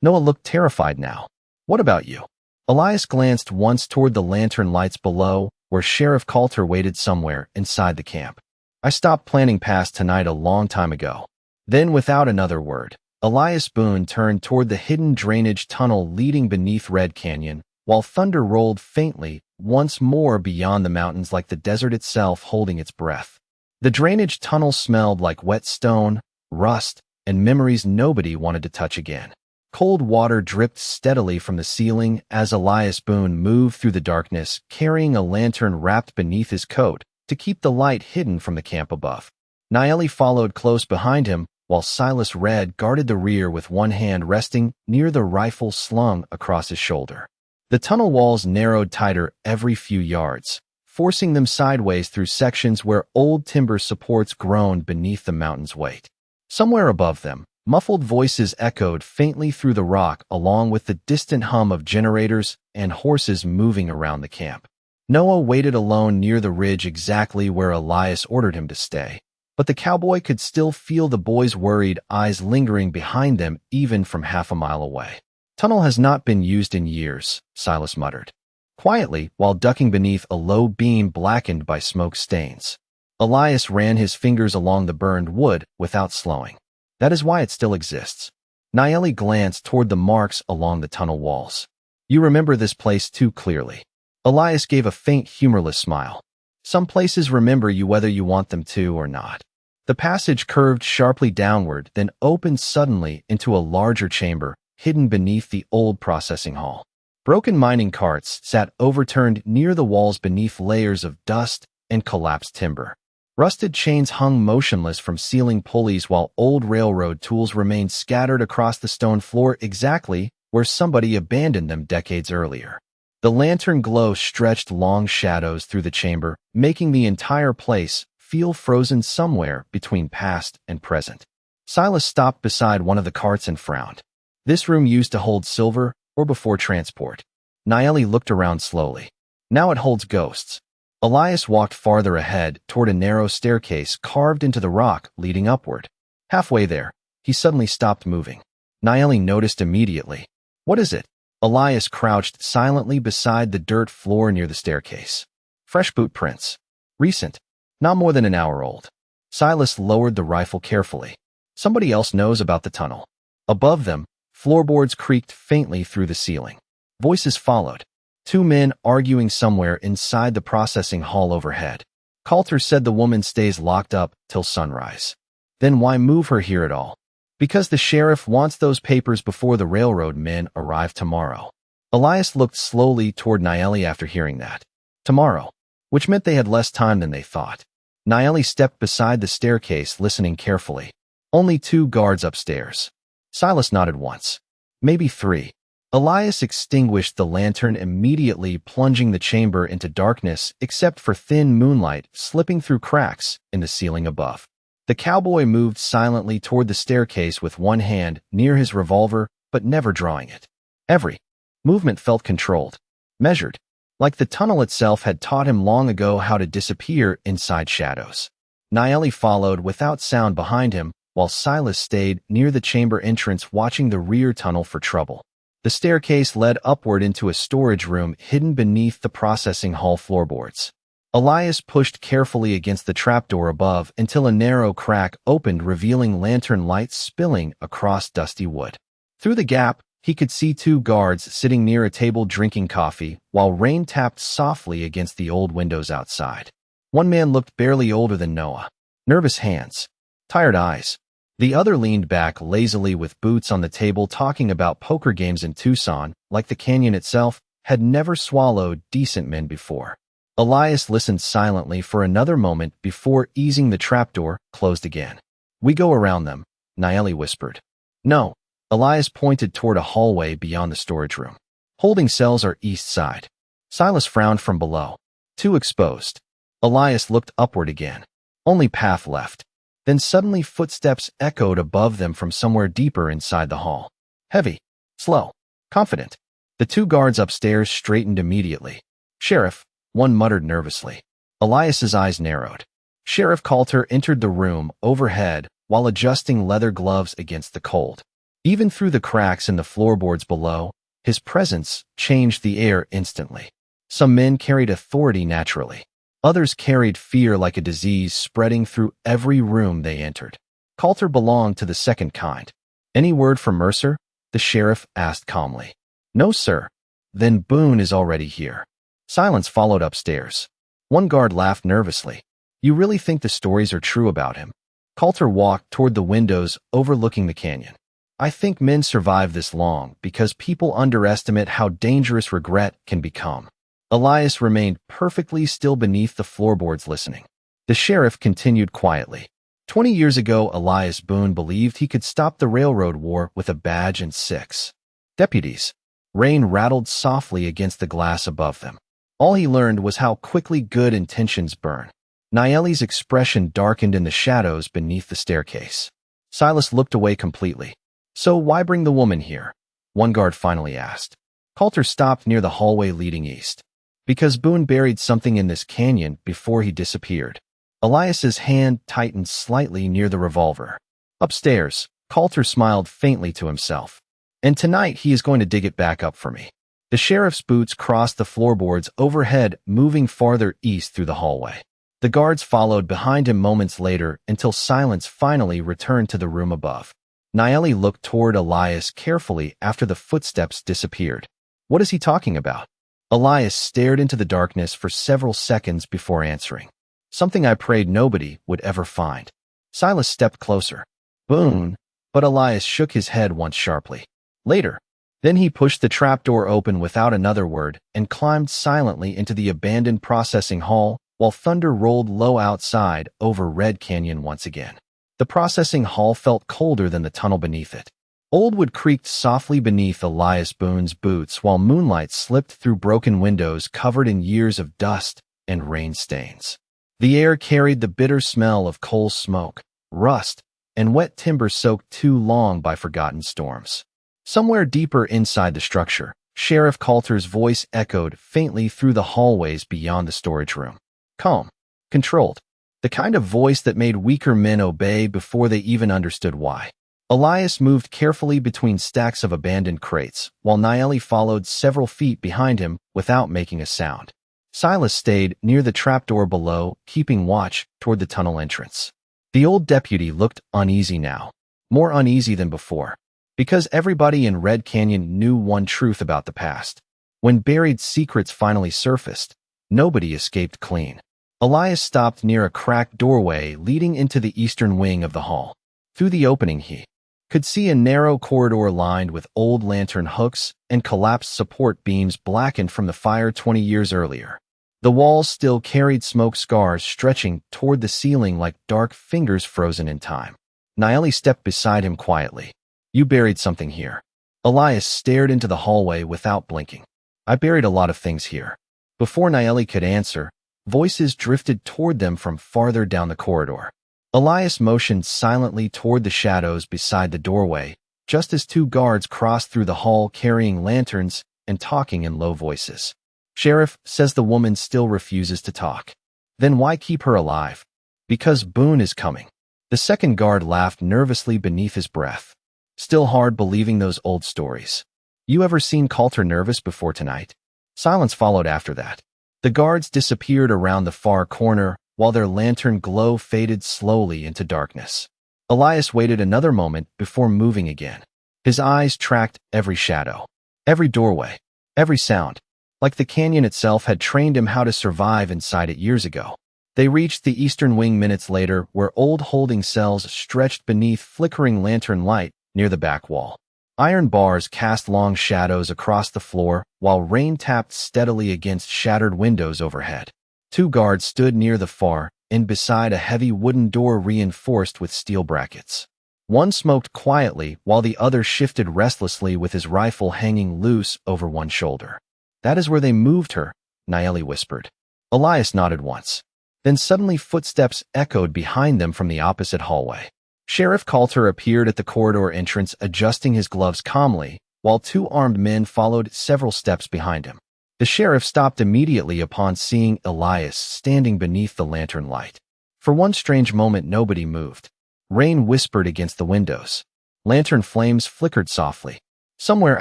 Noah looked terrified now. What about you? Elias glanced once toward the lantern lights below, where Sheriff Coulter waited somewhere inside the camp. I stopped planning past tonight a long time ago. Then, without another word, Elias Boone turned toward the hidden drainage tunnel leading beneath Red Canyon, while thunder rolled faintly once more beyond the mountains like the desert itself holding its breath. The drainage tunnel smelled like wet stone, rust, and memories nobody wanted to touch again. Cold water dripped steadily from the ceiling as Elias Boone moved through the darkness, carrying a lantern wrapped beneath his coat to keep the light hidden from the camp above. Nayeli followed close behind him, while Silas Red guarded the rear with one hand resting near the rifle slung across his shoulder. The tunnel walls narrowed tighter every few yards, forcing them sideways through sections where old timber supports groaned beneath the mountain's weight. Somewhere above them, muffled voices echoed faintly through the rock along with the distant hum of generators and horses moving around the camp. Noah waited alone near the ridge exactly where Elias ordered him to stay, but the cowboy could still feel the boy's worried eyes lingering behind them even from half a mile away. Tunnel has not been used in years, Silas muttered, quietly while ducking beneath a low beam blackened by smoke stains. Elias ran his fingers along the burned wood without slowing. That is why it still exists. Nayeli glanced toward the marks along the tunnel walls. You remember this place too clearly. Elias gave a faint, humorless smile. Some places remember you whether you want them to or not. The passage curved sharply downward, then opened suddenly into a larger chamber, hidden beneath the old processing hall. Broken mining carts sat overturned near the walls beneath layers of dust and collapsed timber. Rusted chains hung motionless from ceiling pulleys while old railroad tools remained scattered across the stone floor exactly where somebody abandoned them decades earlier. The lantern glow stretched long shadows through the chamber, making the entire place feel frozen somewhere between past and present. Silas stopped beside one of the carts and frowned. This room used to hold silver or before transport. Nayeli looked around slowly. Now it holds ghosts. Elias walked farther ahead toward a narrow staircase carved into the rock leading upward. Halfway there, he suddenly stopped moving. Nayeli noticed immediately. What is it? Elias crouched silently beside the dirt floor near the staircase. Fresh boot prints. Recent. Not more than an hour old. Silas lowered the rifle carefully. Somebody else knows about the tunnel. Above them, floorboards creaked faintly through the ceiling. Voices followed. Two men arguing somewhere inside the processing hall overhead. Coulter said the woman stays locked up till sunrise. Then why move her here at all? Because the sheriff wants those papers before the railroad men arrive tomorrow. Elias looked slowly toward Naeli after hearing that. Tomorrow, which meant they had less time than they thought. Naeli stepped beside the staircase, listening carefully. Only 2 guards upstairs. Silas nodded once. Maybe 3. Elias extinguished the lantern immediately, plunging the chamber into darkness except for thin moonlight slipping through cracks in the ceiling above. The cowboy moved silently toward the staircase with one hand near his revolver, but never drawing it. Every movement felt controlled, measured, like the tunnel itself had taught him long ago how to disappear inside shadows. Naeli followed without sound behind him, while Silas stayed near the chamber entrance watching the rear tunnel for trouble. The staircase led upward into a storage room hidden beneath the processing hall floorboards. Elias pushed carefully against the trapdoor above until a narrow crack opened, revealing lantern light spilling across dusty wood. Through the gap, he could see 2 guards sitting near a table drinking coffee, while rain tapped softly against the old windows outside. One man looked barely older than Noah. Nervous hands. Tired eyes. The other leaned back lazily with boots on the table, talking about poker games in Tucson, like the canyon itself had never swallowed decent men before. Elias listened silently for another moment before easing the trapdoor closed again. We go around them, Naeli whispered. No. Elias pointed toward a hallway beyond the storage room. Holding cells are east side. Silas frowned from below. 2 exposed. Elias looked upward again. Only path left. Then suddenly footsteps echoed above them from somewhere deeper inside the hall. Heavy, slow, confident. The 2 guards upstairs straightened immediately. Sheriff, one muttered nervously. Elias's eyes narrowed. Sheriff Coulter entered the room overhead while adjusting leather gloves against the cold. Even through the cracks in the floorboards below, his presence changed the air instantly. Some men carried authority naturally. Others carried fear like a disease spreading through every room they entered. Coulter belonged to the second kind. Any word from Mercer? The sheriff asked calmly. No, sir. Then Boone is already here. Silence followed upstairs. One guard laughed nervously. You really think the stories are true about him? Coulter walked toward the windows overlooking the canyon. I think men survive this long because people underestimate how dangerous regret can become. Elias remained perfectly still beneath the floorboards listening. The sheriff continued quietly. 20 years ago, Elias Boone believed he could stop the railroad war with a badge and 6 deputies. Rain rattled softly against the glass above them. All he learned was how quickly good intentions burn. Naeli's expression darkened in the shadows beneath the staircase. Silas looked away completely. So why bring the woman here? One guard finally asked. Coulter stopped near the hallway leading east. Because Boone buried something in this canyon before he disappeared. Elias's hand tightened slightly near the revolver. Upstairs, Coulter smiled faintly to himself. And tonight he is going to dig it back up for me. The sheriff's boots crossed the floorboards overhead, moving farther east through the hallway. The guards followed behind him moments later until silence finally returned to the room above. Naeli looked toward Elias carefully after the footsteps disappeared. What is he talking about? Elias stared into the darkness for several seconds before answering. Something I prayed nobody would ever find. Silas stepped closer. Boone, but Elias shook his head once sharply. Later. Then he pushed the trapdoor open without another word and climbed silently into the abandoned processing hall while thunder rolled low outside over Red Canyon once again. The processing hall felt colder than the tunnel beneath it. Old wood creaked softly beneath Elias Boone's boots while moonlight slipped through broken windows covered in years of dust and rain stains. The air carried the bitter smell of coal smoke, rust, and wet timber soaked too long by forgotten storms. Somewhere deeper inside the structure, Sheriff Coulter's voice echoed faintly through the hallways beyond the storage room. Calm, controlled, the kind of voice that made weaker men obey before they even understood why. Elias moved carefully between stacks of abandoned crates, while Naeli followed several feet behind him without making a sound. Silas stayed near the trapdoor below, keeping watch toward the tunnel entrance. The old deputy looked uneasy now, more uneasy than before, because everybody in Red Canyon knew one truth about the past. When buried secrets finally surfaced, nobody escaped clean. Elias stopped near a cracked doorway leading into the eastern wing of the hall. Through the opening he could see a narrow corridor lined with old lantern hooks and collapsed support beams blackened from the fire 20 years earlier. The walls still carried smoke scars stretching toward the ceiling like dark fingers frozen in time. Naeli stepped beside him quietly. "You buried something here." Elias stared into the hallway without blinking. "I buried a lot of things here." Before Naeli could answer, voices drifted toward them from farther down the corridor. Elias motioned silently toward the shadows beside the doorway, just as two guards crossed through the hall carrying lanterns and talking in low voices. "Sheriff says the woman still refuses to talk." "Then why keep her alive?" "Because Boone is coming." The second guard laughed nervously beneath his breath. "Still hard believing those old stories. You ever seen Coulter nervous before tonight?" Silence followed after that. The guards disappeared around the far corner, while their lantern glow faded slowly into darkness. Elias waited another moment before moving again. His eyes tracked every shadow, every doorway, every sound, like the canyon itself had trained him how to survive inside it years ago. They reached the eastern wing minutes later, where old holding cells stretched beneath flickering lantern light near the back wall. Iron bars cast long shadows across the floor, while rain tapped steadily against shattered windows overhead. Two guards stood near the far end beside a heavy wooden door reinforced with steel brackets. One smoked quietly while the other shifted restlessly with his rifle hanging loose over one shoulder. "That is where they moved her," Naeli whispered. Elias nodded once. Then suddenly footsteps echoed behind them from the opposite hallway. Sheriff Coulter appeared at the corridor entrance, adjusting his gloves calmly, while two armed men followed several steps behind him. The sheriff stopped immediately upon seeing Elias standing beneath the lantern light. For one strange moment nobody moved. Rain whispered against the windows. Lantern flames flickered softly. Somewhere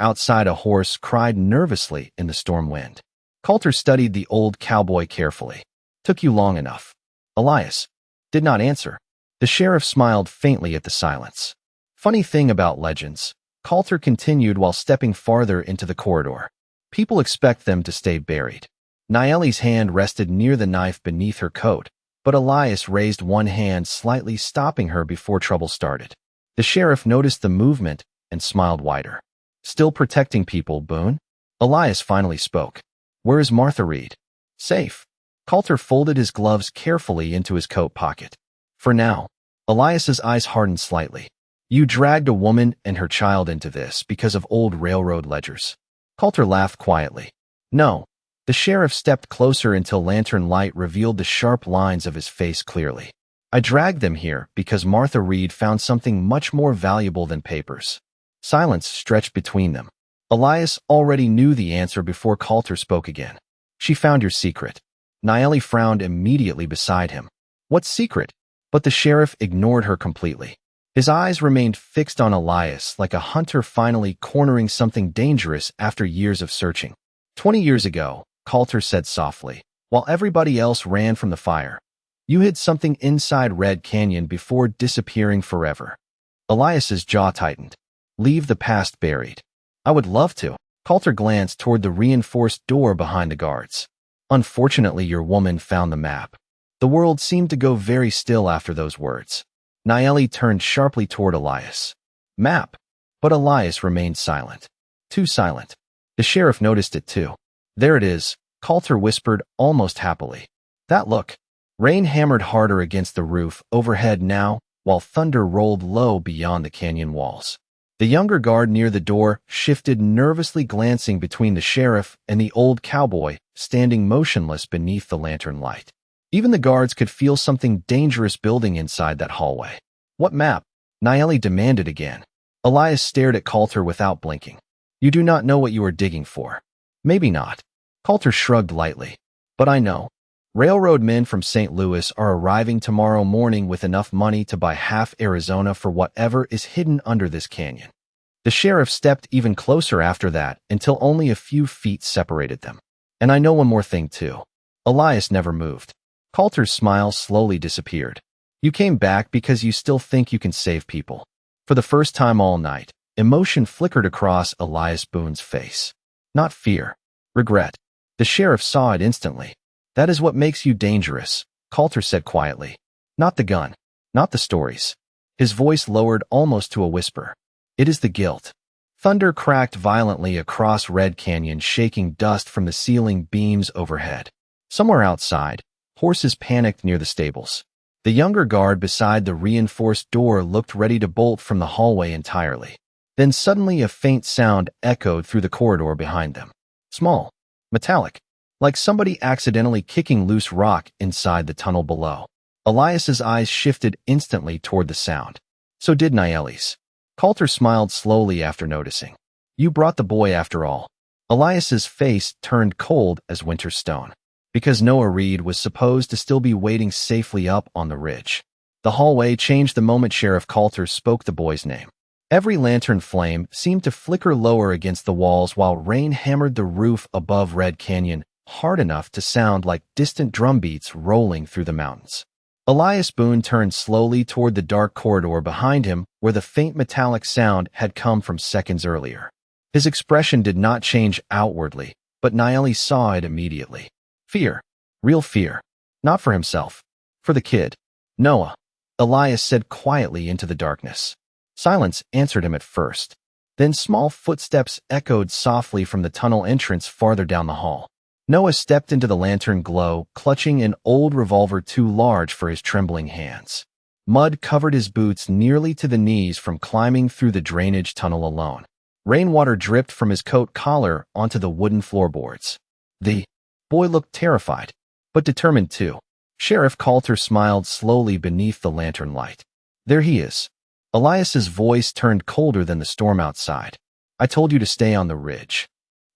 outside a horse cried nervously in the storm wind. Coulter studied the old cowboy carefully. "Took you long enough." Elias did not answer. The sheriff smiled faintly at the silence. "Funny thing about legends," Coulter continued while stepping farther into the corridor. "People expect them to stay buried." Naeli's hand rested near the knife beneath her coat, but Elias raised one hand slightly, stopping her before trouble started. The sheriff noticed the movement and smiled wider. "Still protecting people, Boone?" Elias finally spoke. "Where is Martha Reed?" "Safe." Coulter folded his gloves carefully into his coat pocket. "For now." Elias's eyes hardened slightly. "You dragged a woman and her child into this because of old railroad ledgers." Coulter laughed quietly. "No." The sheriff stepped closer until lantern light revealed the sharp lines of his face clearly. "I dragged them here because Martha Reed found something much more valuable than papers." Silence stretched between them. Elias already knew the answer before Coulter spoke again. "She found your secret." Naeli frowned immediately beside him. "What secret?" But the sheriff ignored her completely. His eyes remained fixed on Elias like a hunter finally cornering something dangerous after years of searching. 20 years ago, Coulter said softly, while everybody else ran from the fire, "You hid something inside Red Canyon before disappearing forever." Elias's jaw tightened. "Leave the past buried." "I would love to." Coulter glanced toward the reinforced door behind the guards. "Unfortunately, your woman found the map." The world seemed to go very still after those words. Naeli turned sharply toward Elias. "Map?" But Elias remained silent. Too silent. The sheriff noticed it too. "There it is," Coulter whispered almost happily. "That look." Rain hammered harder against the roof overhead now, while thunder rolled low beyond the canyon walls. The younger guard near the door shifted nervously, glancing between the sheriff and the old cowboy standing motionless beneath the lantern light. Even the guards could feel something dangerous building inside that hallway. "What map?" Naeli demanded again. Elias stared at Coulter without blinking. "You do not know what you are digging for." "Maybe not." Coulter shrugged lightly. "But I know." Railroad men from St. Louis are arriving tomorrow morning with enough money to buy half Arizona for whatever is hidden under this canyon. The sheriff stepped even closer after that until only a few feet separated them. And I know one more thing too. Elias never moved. Coulter's smile slowly disappeared. You came back because you still think you can save people. For the first time all night, emotion flickered across Elias Boone's face. Not fear. Regret. The sheriff saw it instantly. That is what makes you dangerous, Coulter said quietly. Not the gun. Not the stories. His voice lowered almost to a whisper. It is the guilt. Thunder cracked violently across Red Canyon, shaking dust from the ceiling beams overhead. Somewhere outside, horses panicked near the stables. The younger guard beside the reinforced door looked ready to bolt from the hallway entirely. Then suddenly a faint sound echoed through the corridor behind them. Small. Metallic. Like somebody accidentally kicking loose rock inside the tunnel below. Elias's eyes shifted instantly toward the sound. So did Naeli's. Coulter smiled slowly after noticing. You brought the boy after all. Elias's face turned cold as winter stone. Because Noah Reed was supposed to still be waiting safely up on the ridge. The hallway changed the moment Sheriff Coulter spoke the boy's name. Every lantern flame seemed to flicker lower against the walls while rain hammered the roof above Red Canyon hard enough to sound like distant drum beats rolling through the mountains. Elias Boone turned slowly toward the dark corridor behind him where the faint metallic sound had come from seconds earlier. His expression did not change outwardly, but Naeli saw it immediately. Fear. Real fear. Not for himself. For the kid. Noah. Elias said quietly into the darkness. Silence answered him at first. Then small footsteps echoed softly from the tunnel entrance farther down the hall. Noah stepped into the lantern glow, clutching an old revolver too large for his trembling hands. Mud covered his boots nearly to the knees from climbing through the drainage tunnel alone. Rainwater dripped from his coat collar onto the wooden floorboards. The boy looked terrified, but determined too. Sheriff Coulter smiled slowly beneath the lantern light. There he is. Elias's voice turned colder than the storm outside. I told you to stay on the ridge.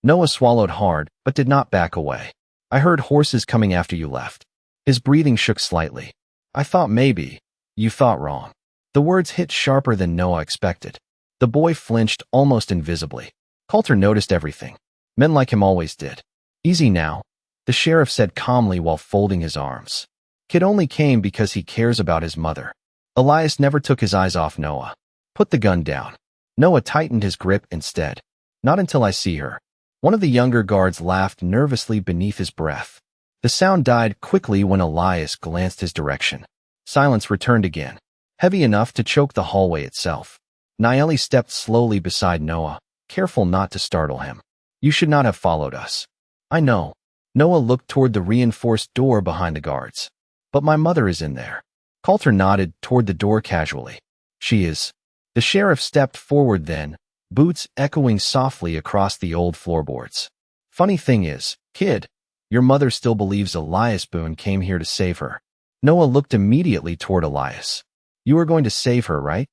Noah swallowed hard, but did not back away. I heard horses coming after you left. His breathing shook slightly. I thought maybe. You thought wrong. The words hit sharper than Noah expected. The boy flinched almost invisibly. Coulter noticed everything. Men like him always did. Easy now, the sheriff said calmly while folding his arms. Kid only came because he cares about his mother. Elias never took his eyes off Noah. Put the gun down. Noah tightened his grip instead. Not until I see her. One of the younger guards laughed nervously beneath his breath. The sound died quickly when Elias glanced his direction. Silence returned again, heavy enough to choke the hallway itself. Naeli stepped slowly beside Noah, careful not to startle him. You should not have followed us. I know. Noah looked toward the reinforced door behind the guards. But my mother is in there. Coulter nodded toward the door casually. She is. The sheriff stepped forward then, boots echoing softly across the old floorboards. Funny thing is, kid, your mother still believes Elias Boone came here to save her. Noah looked immediately toward Elias. You are going to save her, right?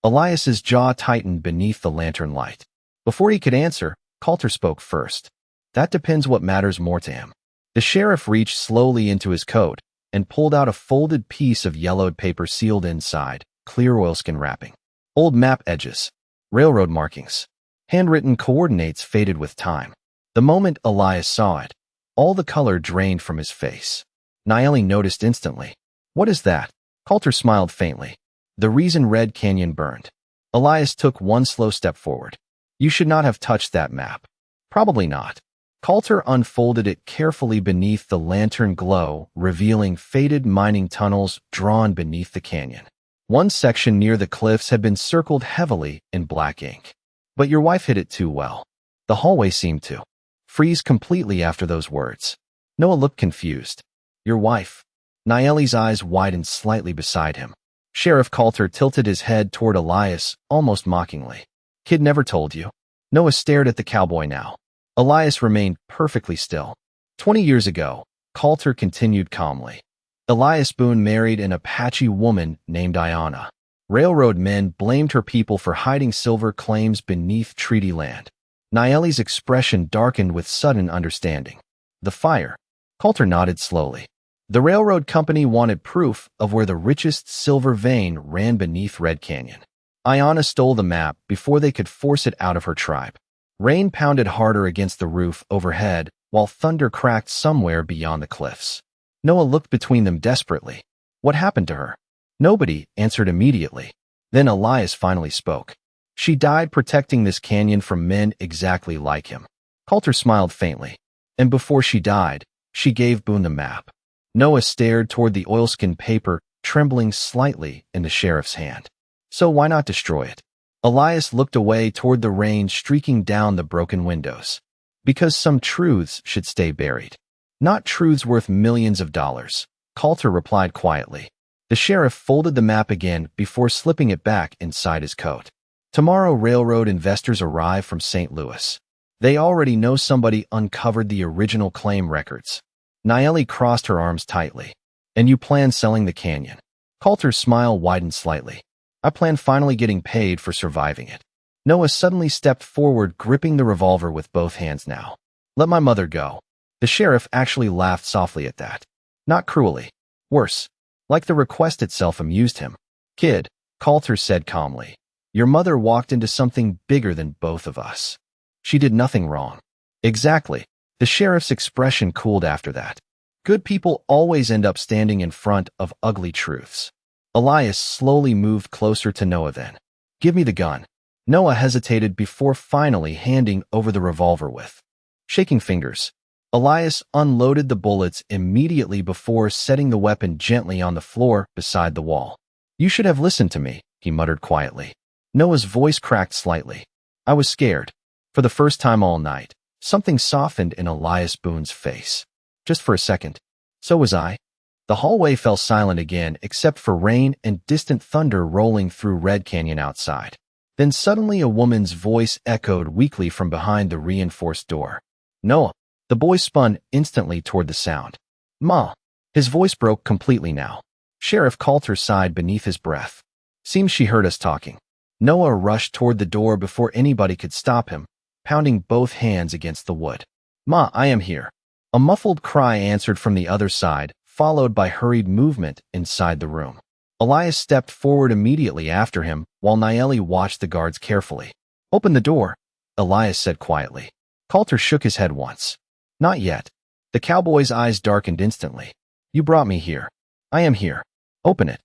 Elias's jaw tightened beneath the lantern light. Before he could answer, Coulter spoke first. That depends what matters more to him. The sheriff reached slowly into his coat and pulled out a folded piece of yellowed paper sealed inside, clear oilskin wrapping. Old map edges. Railroad markings. Handwritten coordinates faded with time. The moment Elias saw it, all the color drained from his face. Naeli noticed instantly. What is that? Coulter smiled faintly. The reason Red Canyon burned. Elias took one slow step forward. You should not have touched that map. Probably not. Coulter unfolded it carefully beneath the lantern glow, revealing faded mining tunnels drawn beneath the canyon. One section near the cliffs had been circled heavily in black ink. But your wife hid it too well. The hallway seemed to freeze completely after those words. Noah looked confused. Your wife. Naeli's eyes widened slightly beside him. Sheriff Coulter tilted his head toward Elias, almost mockingly. Kid never told you. Noah stared at the cowboy now. Elias remained perfectly still. 20 years ago, Coulter continued calmly. Elias Boone married an Apache woman named Ayanna. Railroad men blamed her people for hiding silver claims beneath treaty land. Naeli's expression darkened with sudden understanding. The fire. Coulter nodded slowly. The railroad company wanted proof of where the richest silver vein ran beneath Red Canyon. Ayanna stole the map before they could force it out of her tribe. Rain pounded harder against the roof overhead, while thunder cracked somewhere beyond the cliffs. Noah looked between them desperately. What happened to her? Nobody answered immediately. Then Elias finally spoke. She died protecting this canyon from men exactly like him. Coulter smiled faintly. And before she died, she gave Boone the map. Noah stared toward the oilskin paper, trembling slightly in the sheriff's hand. So why not destroy it? Elias looked away toward the rain streaking down the broken windows. Because some truths should stay buried. Not truths worth millions of dollars, Coulter replied quietly. The sheriff folded the map again before slipping it back inside his coat. Tomorrow railroad investors arrive from St. Louis. They already know somebody uncovered the original claim records. Nayeli crossed her arms tightly. And you plan selling the canyon? Coulter's smile widened slightly. I plan finally getting paid for surviving it. Noah suddenly stepped forward, gripping the revolver with both hands now. Let my mother go. The sheriff actually laughed softly at that. Not cruelly. Worse. Like the request itself amused him. Kid, Coulter said calmly. Your mother walked into something bigger than both of us. She did nothing wrong. Exactly. The sheriff's expression cooled after that. Good people always end up standing in front of ugly truths. Elias slowly moved closer to Noah then. Give me the gun. Noah hesitated before finally handing over the revolver with shaking fingers. Elias unloaded the bullets immediately before setting the weapon gently on the floor beside the wall. You should have listened to me, he muttered quietly. Noah's voice cracked slightly. I was scared. For the first time all night, something softened in Elias Boone's face. Just for a second. So was I. The hallway fell silent again except for rain and distant thunder rolling through Red Canyon outside. Then suddenly a woman's voice echoed weakly from behind the reinforced door. Noah. The boy spun instantly toward the sound. Ma. His voice broke completely now. Sheriff Coulter sighed beneath his breath. Seems she heard us talking. Noah rushed toward the door before anybody could stop him, pounding both hands against the wood. Ma, I am here. A muffled cry answered from the other side, followed by hurried movement inside the room. Elias stepped forward immediately after him, while Nayeli watched the guards carefully. Open the door, Elias said quietly. Coulter shook his head once. Not yet. The cowboy's eyes darkened instantly. You brought me here. I am here. Open it.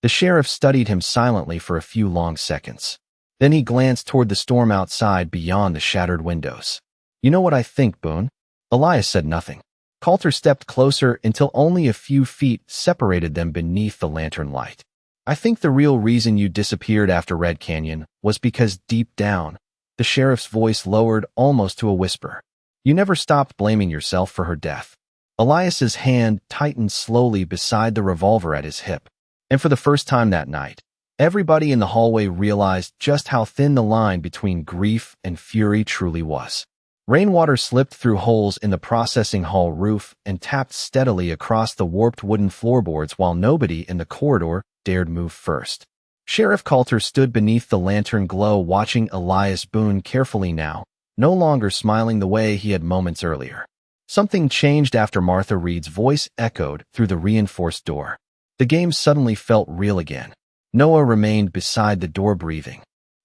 The sheriff studied him silently for a few long seconds. Then he glanced toward the storm outside beyond the shattered windows. You know what I think, Boone? Elias said nothing. Coulter stepped closer until only a few feet separated them beneath the lantern light. I think the real reason you disappeared after Red Canyon was because deep down, the sheriff's voice lowered almost to a whisper. You never stopped blaming yourself for her death. Elias's hand tightened slowly beside the revolver at his hip. And for the first time that night, everybody in the hallway realized just how thin the line between grief and fury truly was. Rainwater slipped through holes in the processing hall roof and tapped steadily across the warped wooden floorboards while nobody in the corridor dared move first. Sheriff Coulter stood beneath the lantern glow watching Elias Boone carefully now, no longer smiling the way he had moments earlier. Something changed after Martha Reed's voice echoed through the reinforced door. The game suddenly felt real again. Noah remained beside the door breathing,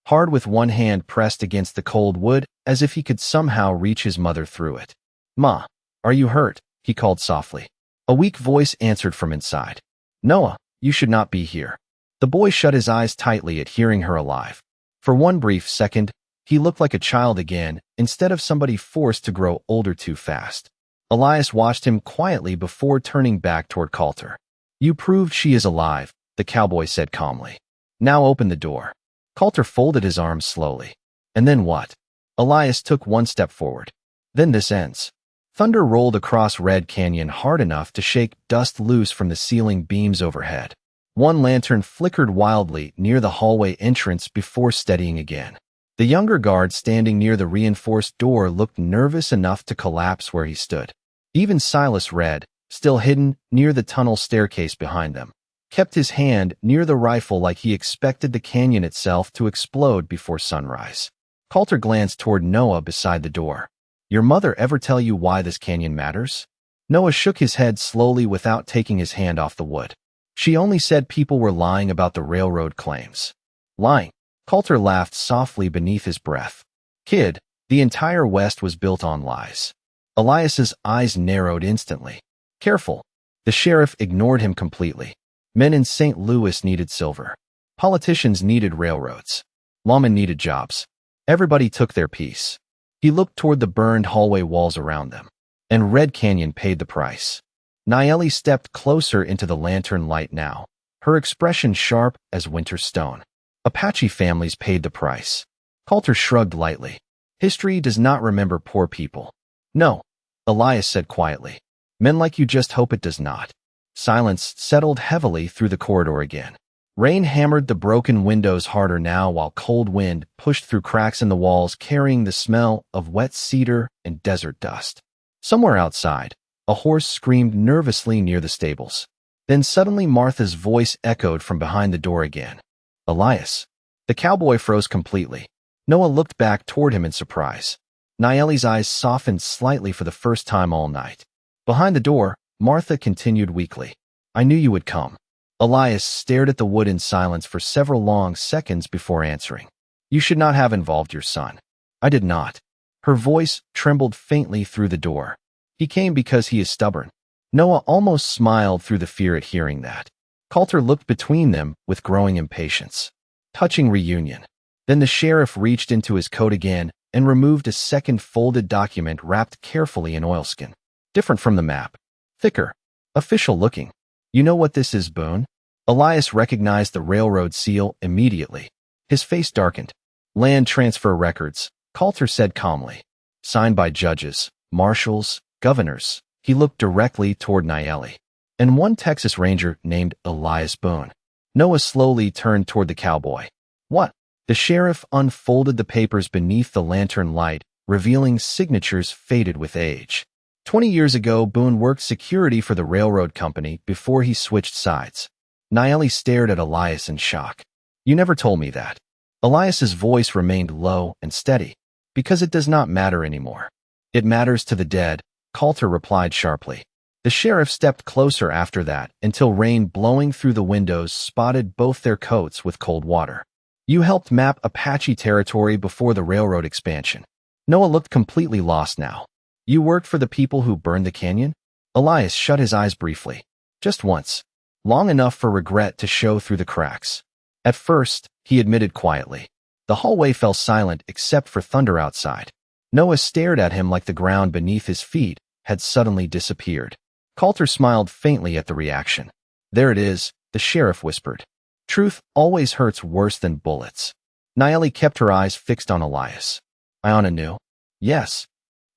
hard with one hand pressed against the cold wood as if he could somehow reach his mother through it. Ma, are you hurt? He called softly. A weak voice answered from inside. Noah, you should not be here. The boy shut his eyes tightly at hearing her alive. For one brief second, he looked like a child again instead of somebody forced to grow older too fast. Elias watched him quietly before turning back toward Coulter. You proved she is alive, the cowboy said calmly. Now open the door. Coulter folded his arms slowly. And then what? Elias took one step forward. Then this ends. Thunder rolled across Red Canyon hard enough to shake dust loose from the ceiling beams overhead. One lantern flickered wildly near the hallway entrance before steadying again. The younger guard standing near the reinforced door looked nervous enough to collapse where he stood. Even Silas Red, still hidden near the tunnel staircase behind them, kept his hand near the rifle like he expected the canyon itself to explode before sunrise. Coulter glanced toward Noah beside the door. Your mother ever tell you why this canyon matters? Noah shook his head slowly without taking his hand off the wood. She only said people were lying about the railroad claims. Lying. Coulter laughed softly beneath his breath. Kid, the entire West was built on lies. Elias's eyes narrowed instantly. Careful. The sheriff ignored him completely. Men in St. Louis needed silver. Politicians needed railroads. Lawmen needed jobs. Everybody took their piece. He looked toward the burned hallway walls around them. And Red Canyon paid the price. Nayeli stepped closer into the lantern light now, her expression sharp as winter stone. Apache families paid the price. Coulter shrugged lightly. History does not remember poor people. No, Elias said quietly. Men like you just hope it does not. Silence settled heavily through the corridor again. Rain hammered the broken windows harder now while cold wind pushed through cracks in the walls carrying the smell of wet cedar and desert dust. Somewhere outside, a horse screamed nervously near the stables. Then suddenly Martha's voice echoed from behind the door again. Elias. The cowboy froze completely. Noah looked back toward him in surprise. Nayeli's eyes softened slightly for the first time all night. Behind the door, Martha continued weakly. I knew you would come. Elias stared at the wood in silence for several long seconds before answering. You should not have involved your son. I did not. Her voice trembled faintly through the door. He came because he is stubborn. Noah almost smiled through the fear at hearing that. Coulter looked between them with growing impatience. Touching reunion. Then the sheriff reached into his coat again and removed a second folded document wrapped carefully in oilskin. Different from the map. Thicker. Official looking. You know what this is, Boone? Elias recognized the railroad seal immediately. His face darkened. Land transfer records, Coulter said calmly. Signed by judges, marshals, governors. He looked directly toward Nayeli. And one Texas Ranger named Elias Boone. Noah slowly turned toward the cowboy. What? The sheriff unfolded the papers beneath the lantern light, revealing signatures faded with age. 20 years ago, Boone worked security for the railroad company before he switched sides. Nayeli stared at Elias in shock. You never told me that. Elias's voice remained low and steady. Because it does not matter anymore. It matters to the dead, Coulter replied sharply. The sheriff stepped closer after that until rain blowing through the windows spotted both their coats with cold water. You helped map Apache territory before the railroad expansion. Noah looked completely lost now. You worked for the people who burned the canyon? Elias shut his eyes briefly. Just once. Long enough for regret to show through the cracks. At first, he admitted quietly. The hallway fell silent except for thunder outside. Noah stared at him like the ground beneath his feet had suddenly disappeared. Coulter smiled faintly at the reaction. There it is, the sheriff whispered. Truth always hurts worse than bullets. Nayeli kept her eyes fixed on Elias. Iona knew. Yes.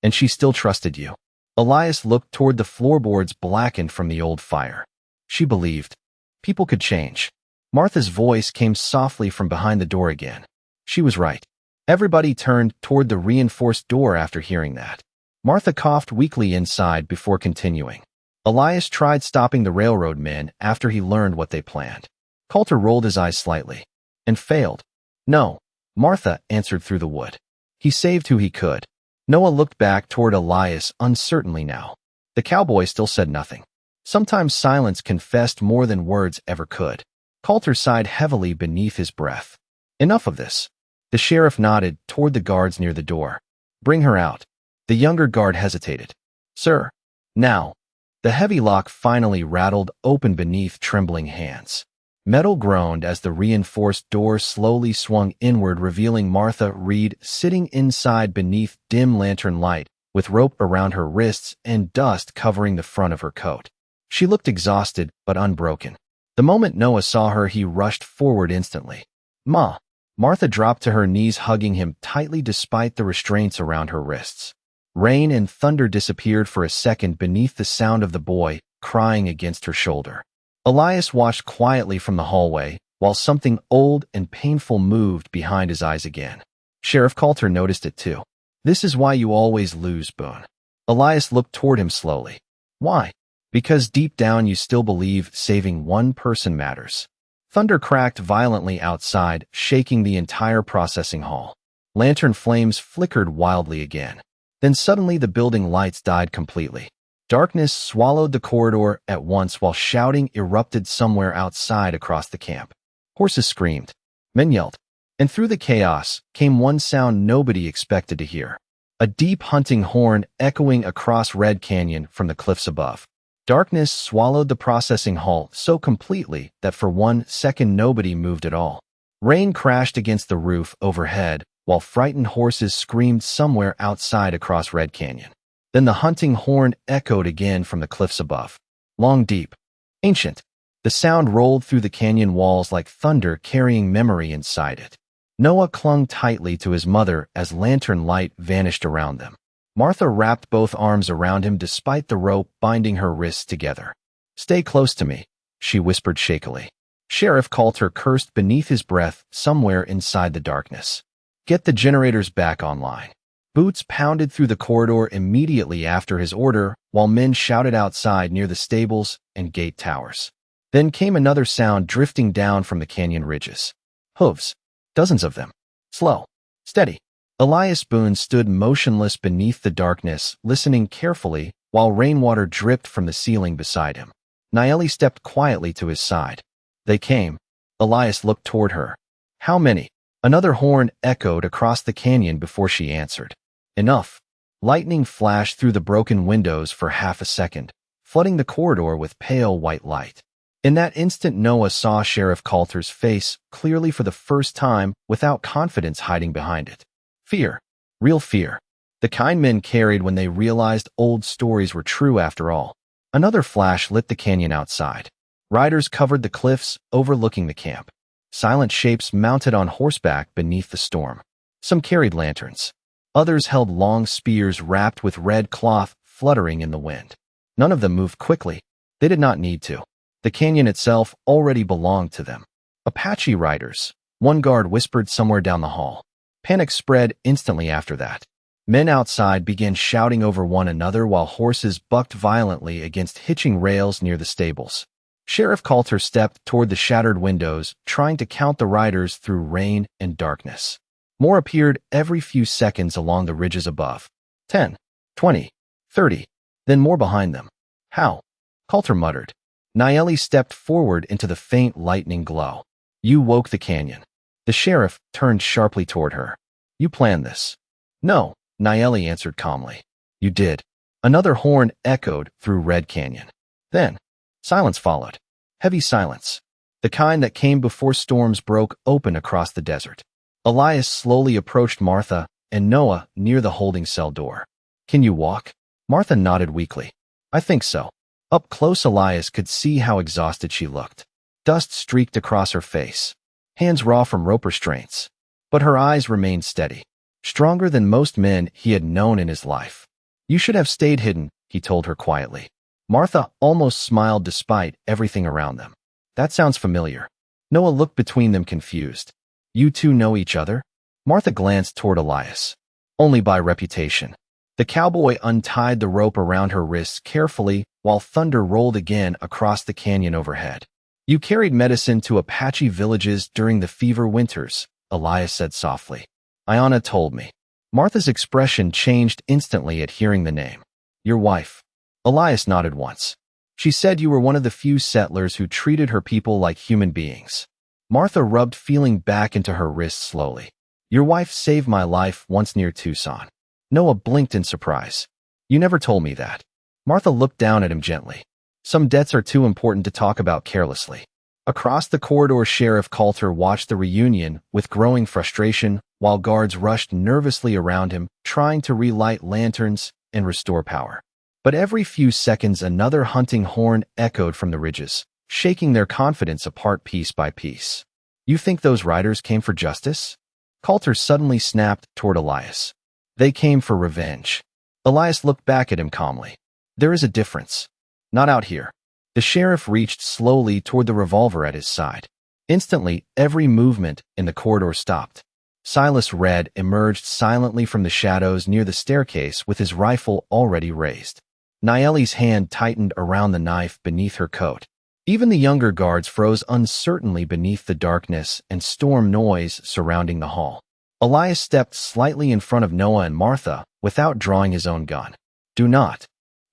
And she still trusted you. Elias looked toward the floorboards blackened from the old fire. She believed. People could change. Martha's voice came softly from behind the door again. She was right. Everybody turned toward the reinforced door after hearing that. Martha coughed weakly inside before continuing. Elias tried stopping the railroad men after he learned what they planned. Coulter rolled his eyes slightly. And failed. No. Martha answered through the wood. He saved who he could. Noah looked back toward Elias uncertainly now. The cowboy still said nothing. Sometimes silence confessed more than words ever could. Coulter sighed heavily beneath his breath. Enough of this. The sheriff nodded toward the guards near the door. Bring her out. The younger guard hesitated. Sir. Now. The heavy lock finally rattled open beneath trembling hands. Metal groaned as the reinforced door slowly swung inward, revealing Martha Reed sitting inside beneath dim lantern light, with rope around her wrists and dust covering the front of her coat. She looked exhausted but unbroken. The moment Noah saw her, he rushed forward instantly. Ma. Martha dropped to her knees, hugging him tightly despite the restraints around her wrists. Rain and thunder disappeared for a second beneath the sound of the boy crying against her shoulder. Elias watched quietly from the hallway, while something old and painful moved behind his eyes again. Sheriff Coulter noticed it too. This is why you always lose, Boone. Elias looked toward him slowly. Why? Because deep down you still believe saving one person matters. Thunder cracked violently outside, shaking the entire processing hall. Lantern flames flickered wildly again. Then suddenly the building lights died completely. Darkness swallowed the corridor at once while shouting erupted somewhere outside across the camp. Horses screamed. Men yelled. And through the chaos came one sound nobody expected to hear. A deep hunting horn echoing across Red Canyon from the cliffs above. Darkness swallowed the processing hall so completely that for 1 second nobody moved at all. Rain crashed against the roof overhead, while frightened horses screamed somewhere outside across Red Canyon. Then the hunting horn echoed again from the cliffs above. Long, deep, ancient. The sound rolled through the canyon walls like thunder carrying memory inside it. Noah clung tightly to his mother as lantern light vanished around them. Martha wrapped both arms around him despite the rope binding her wrists together. "Stay close to me," she whispered shakily. Sheriff Coulter cursed beneath his breath somewhere inside the darkness. "Get the generators back online." Boots pounded through the corridor immediately after his order, while men shouted outside near the stables and gate towers. Then came another sound drifting down from the canyon ridges. Hooves. Dozens of them. Slow. Steady. Elias Boone stood motionless beneath the darkness, listening carefully, while rainwater dripped from the ceiling beside him. Nayeli stepped quietly to his side. "They came." Elias looked toward her. "How many?" Another horn echoed across the canyon before she answered. "Enough." Lightning flashed through the broken windows for half a second, flooding the corridor with pale white light. In that instant, Noah saw Sheriff Coulter's face clearly for the first time, without confidence hiding behind it. Fear. Real fear. The kind men carried when they realized old stories were true after all. Another flash lit the canyon outside. Riders covered the cliffs, overlooking the camp. Silent shapes mounted on horseback beneath the storm. Some carried lanterns. Others held long spears wrapped with red cloth, fluttering in the wind. None of them moved quickly. They did not need to. The canyon itself already belonged to them. "Apache riders," one guard whispered somewhere down the hall. Panic spread instantly after that. Men outside began shouting over one another while horses bucked violently against hitching rails near the stables. Sheriff Coulter stepped toward the shattered windows, trying to count the riders through rain and darkness. More appeared every few seconds along the ridges above. 10, 20, 30, then more behind them. "How?" Coulter muttered. Nayeli stepped forward into the faint lightning glow. "You woke the canyon." The sheriff turned sharply toward her. "You planned this." "No," Nayeli answered calmly. "You did." Another horn echoed through Red Canyon. Then, silence followed. Heavy silence. The kind that came before storms broke open across the desert. Elias slowly approached Martha and Noah near the holding cell door. "Can you walk?" Martha nodded weakly. "I think so." Up close, Elias could see how exhausted she looked. Dust streaked across her face. Hands raw from rope restraints. But her eyes remained steady. Stronger than most men he had known in his life. "You should have stayed hidden," he told her quietly. Martha almost smiled despite everything around them. "That sounds familiar." Noah looked between them confused. "You two know each other?" Martha glanced toward Elias. "Only by reputation." The cowboy untied the rope around her wrists carefully while thunder rolled again across the canyon overhead. "You carried medicine to Apache villages during the fever winters," Elias said softly. "Ayanna told me." Martha's expression changed instantly at hearing the name. "Your wife." Elias nodded once. "She said you were one of the few settlers who treated her people like human beings." Martha rubbed feeling back into her wrist slowly. "Your wife saved my life once near Tucson." Noah blinked in surprise. "You never told me that." Martha looked down at him gently. "Some debts are too important to talk about carelessly." Across the corridor, Sheriff Coulter watched the reunion with growing frustration while guards rushed nervously around him, trying to relight lanterns and restore power. But every few seconds, another hunting horn echoed from the ridges, shaking their confidence apart piece by piece. "You think those riders came for justice?" Coulter suddenly snapped toward Elias. "They came for revenge." Elias looked back at him calmly. "There is a difference. Not out here." The sheriff reached slowly toward the revolver at his side. Instantly, every movement in the corridor stopped. Silas Red emerged silently from the shadows near the staircase with his rifle already raised. Nayeli's hand tightened around the knife beneath her coat. Even the younger guards froze uncertainly beneath the darkness and storm noise surrounding the hall. Elias stepped slightly in front of Noah and Martha without drawing his own gun. "Do not."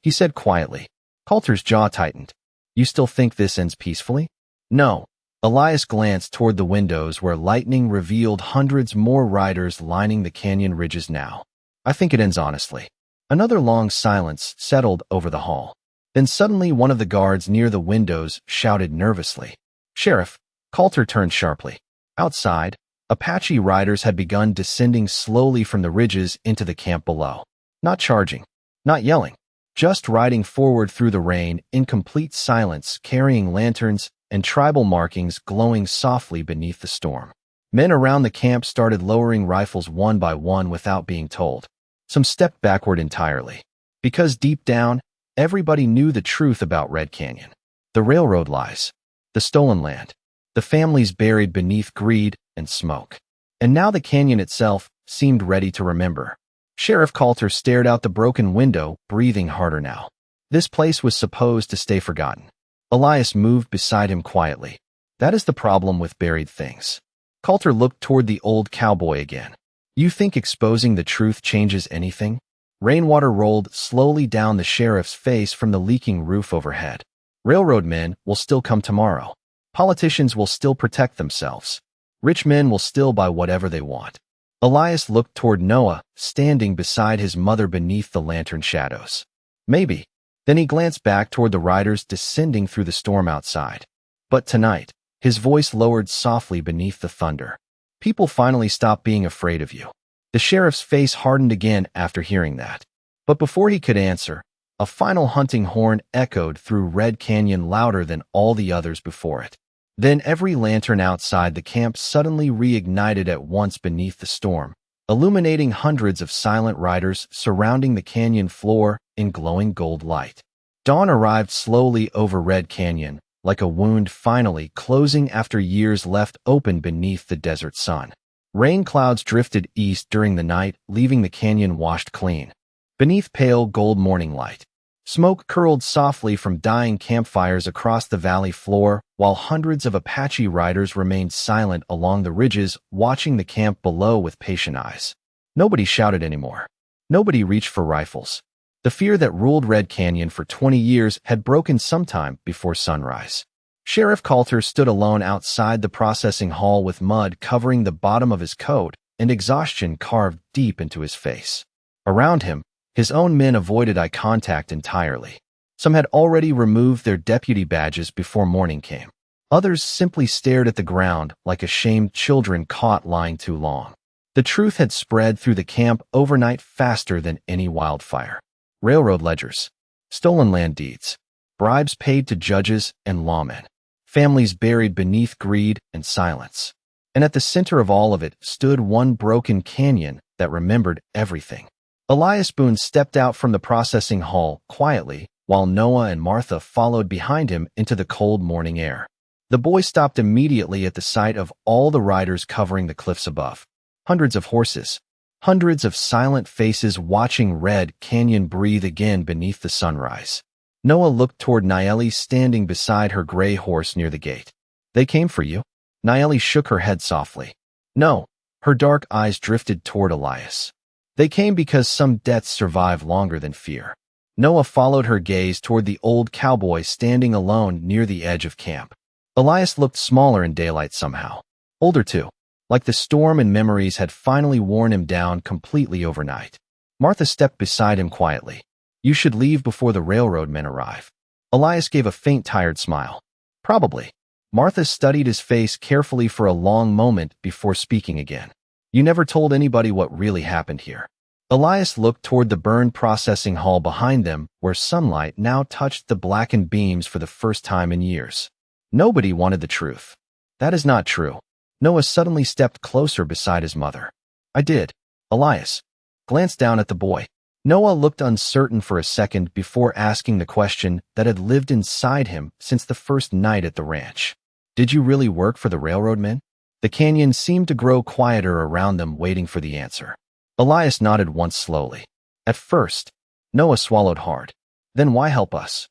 he said quietly. Coulter's jaw tightened. You still think this ends peacefully? No. Elias glanced toward the windows where lightning revealed hundreds more riders lining the canyon ridges now. I think it ends honestly. Another long silence settled over the hall. Then suddenly one of the guards near the windows shouted nervously. Sheriff. Coulter turned sharply. Outside, Apache riders had begun descending slowly from the ridges into the camp below. Not charging, not yelling, just riding forward through the rain in complete silence, carrying lanterns and tribal markings glowing softly beneath the storm. Men around the camp started lowering rifles one by one without being told. Some stepped backward entirely. Because deep down, everybody knew the truth about Red Canyon. The railroad lies. The stolen land. The families buried beneath greed and smoke. And now the canyon itself seemed ready to remember. Sheriff Coulter stared out the broken window, breathing harder now. This place was supposed to stay forgotten. Elias moved beside him quietly. That is the problem with buried things. Coulter looked toward the old cowboy again. You think exposing the truth changes anything? Rainwater rolled slowly down the sheriff's face from the leaking roof overhead. Railroad men will still come tomorrow. Politicians will still protect themselves. Rich men will still buy whatever they want. Elias looked toward Noah, standing beside his mother beneath the lantern shadows. Maybe. Then he glanced back toward the riders descending through the storm outside. But tonight, his voice lowered softly beneath the thunder. People finally stopped being afraid of you. The sheriff's face hardened again after hearing that. But before he could answer, a final hunting horn echoed through Red Canyon louder than all the others before it. Then every lantern outside the camp suddenly reignited at once beneath the storm, illuminating hundreds of silent riders surrounding the canyon floor in glowing gold light. Dawn arrived slowly over Red Canyon, like a wound finally closing after years left open beneath the desert sun. Rain clouds drifted east during the night, leaving the canyon washed clean. Beneath pale gold morning light, smoke curled softly from dying campfires across the valley floor, while hundreds of Apache riders remained silent along the ridges, watching the camp below with patient eyes. Nobody shouted anymore. Nobody reached for rifles. The fear that ruled Red Canyon for 20 years had broken sometime before sunrise. Sheriff Coulter stood alone outside the processing hall with mud covering the bottom of his coat and exhaustion carved deep into his face. Around him, his own men avoided eye contact entirely. Some had already removed their deputy badges before morning came. Others simply stared at the ground like ashamed children caught lying too long. The truth had spread through the camp overnight faster than any wildfire. Railroad ledgers, stolen land deeds, bribes paid to judges and lawmen, families buried beneath greed and silence. And at the center of all of it stood one broken canyon that remembered everything. Elias Boone stepped out from the processing hall quietly, while Noah and Martha followed behind him into the cold morning air. The boy stopped immediately at the sight of all the riders covering the cliffs above. Hundreds of horses, hundreds of silent faces watching Red Canyon breathe again beneath the sunrise. Noah looked toward Nayeli standing beside her gray horse near the gate. They came for you? Nayeli shook her head softly. No. Her dark eyes drifted toward Elias. They came because some deaths survive longer than fear. Noah followed her gaze toward the old cowboy standing alone near the edge of camp. Elias looked smaller in daylight somehow. Older too. Like the storm and memories had finally worn him down completely overnight. Martha stepped beside him quietly. You should leave before the railroad men arrive. Elias gave a faint, tired smile. Probably. Martha studied his face carefully for a long moment before speaking again. You never told anybody what really happened here. Elias looked toward the burned processing hall behind them, where sunlight now touched the blackened beams for the first time in years. Nobody wanted the truth. That is not true. Noah suddenly stepped closer beside his mother. I did. Elias glanced down at the boy. Noah looked uncertain for a second before asking the question that had lived inside him since the first night at the ranch. Did you really work for the railroad men? The canyon seemed to grow quieter around them, waiting for the answer. Elias nodded once slowly. At first, Noah swallowed hard. Then why help us?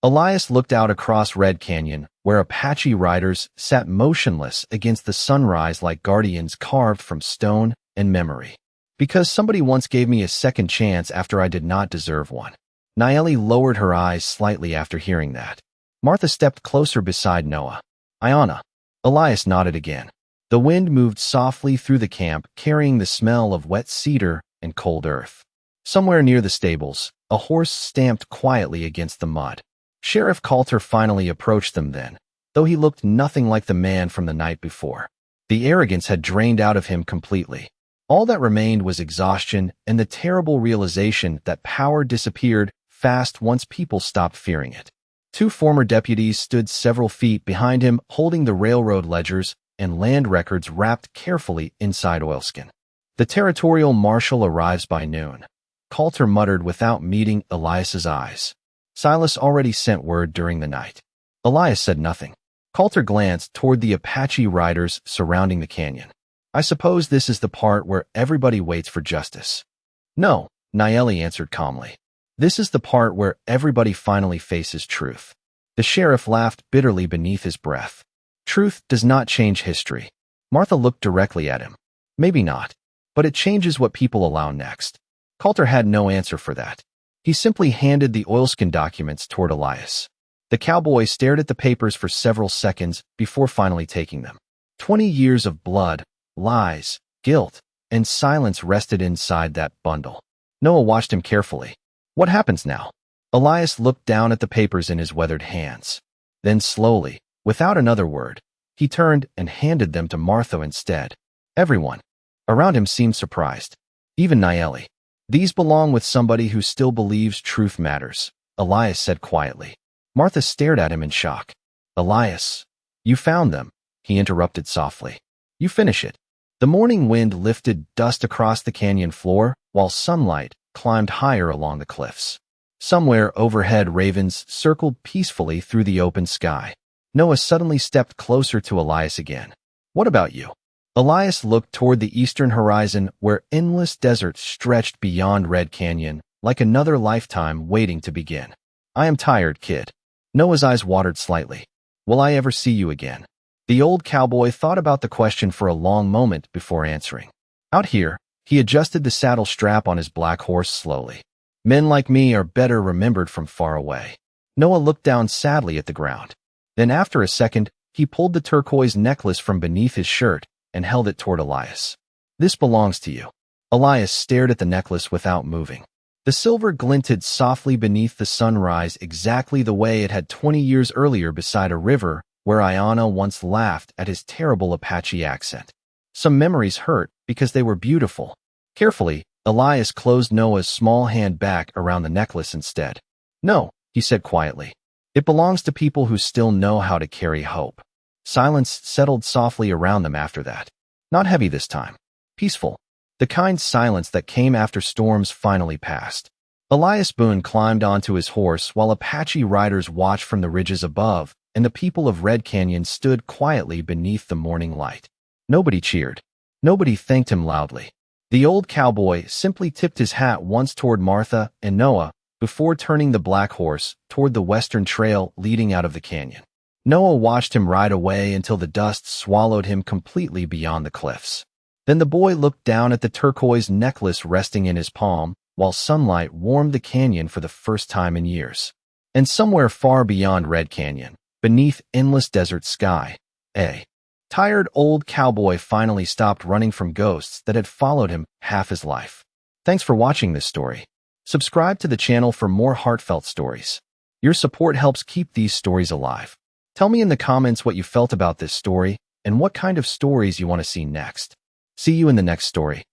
Elias looked out across Red Canyon, where Apache riders sat motionless against the sunrise like guardians carved from stone and memory. Because somebody once gave me a second chance after I did not deserve one. Nayeli lowered her eyes slightly after hearing that. Martha stepped closer beside Noah. Ayana. Elias nodded again. The wind moved softly through the camp, carrying the smell of wet cedar and cold earth. Somewhere near the stables, a horse stamped quietly against the mud. Sheriff Coulter finally approached them then, though he looked nothing like the man from the night before. The arrogance had drained out of him completely. All that remained was exhaustion and the terrible realization that power disappeared fast once people stopped fearing it. Two former deputies stood several feet behind him, holding the railroad ledgers and land records wrapped carefully inside oilskin. The territorial marshal arrives by noon. Coulter muttered without meeting Elias's eyes. Silas already sent word during the night. Elias said nothing. Coulter glanced toward the Apache riders surrounding the canyon. I suppose this is the part where everybody waits for justice. No, Nayeli answered calmly. This is the part where everybody finally faces truth. The sheriff laughed bitterly beneath his breath. Truth does not change history. Martha looked directly at him. Maybe not, but it changes what people allow next. Coulter had no answer for that. He simply handed the oilskin documents toward Elias. The cowboy stared at the papers for several seconds before finally taking them. 20 years of blood, lies, guilt, and silence rested inside that bundle. Noah watched him carefully. What happens now? Elias looked down at the papers in his weathered hands. Then slowly, without another word, he turned and handed them to Martha instead. Everyone around him seemed surprised. Even Nayeli. These belong with somebody who still believes truth matters, Elias said quietly. Martha stared at him in shock. Elias, you found them, he interrupted softly. You finish it. The morning wind lifted dust across the canyon floor, while sunlight climbed higher along the cliffs. Somewhere overhead, ravens circled peacefully through the open sky. Noah suddenly stepped closer to Elias again. What about you? Elias looked toward the eastern horizon where endless desert stretched beyond Red Canyon, like another lifetime waiting to begin. I am tired, kid. Noah's eyes watered slightly. Will I ever see you again? The old cowboy thought about the question for a long moment before answering. Out here, he adjusted the saddle strap on his black horse slowly. Men like me are better remembered from far away. Noah looked down sadly at the ground. Then after a second, he pulled the turquoise necklace from beneath his shirt and held it toward Elias. This belongs to you. Elias stared at the necklace without moving. The silver glinted softly beneath the sunrise exactly the way it had 20 years earlier beside a river where Ayana once laughed at his terrible Apache accent. Some memories hurt because they were beautiful. Carefully, Elias closed Noah's small hand back around the necklace instead. No, he said quietly. It belongs to people who still know how to carry hope. Silence settled softly around them after that. Not heavy this time. Peaceful. The kind silence that came after storms finally passed. Elias Boone climbed onto his horse while Apache riders watched from the ridges above, and the people of Red Canyon stood quietly beneath the morning light. Nobody cheered. Nobody thanked him loudly. The old cowboy simply tipped his hat once toward Martha and Noah before turning the black horse toward the western trail leading out of the canyon. Noah watched him ride away until the dust swallowed him completely beyond the cliffs. Then the boy looked down at the turquoise necklace resting in his palm, while sunlight warmed the canyon for the first time in years. And somewhere far beyond Red Canyon, beneath endless desert sky, a tired old cowboy finally stopped running from ghosts that had followed him half his life. Thanks for watching this story. Subscribe to the channel for more heartfelt stories. Your support helps keep these stories alive. Tell me in the comments what you felt about this story and what kind of stories you want to see next. See you in the next story.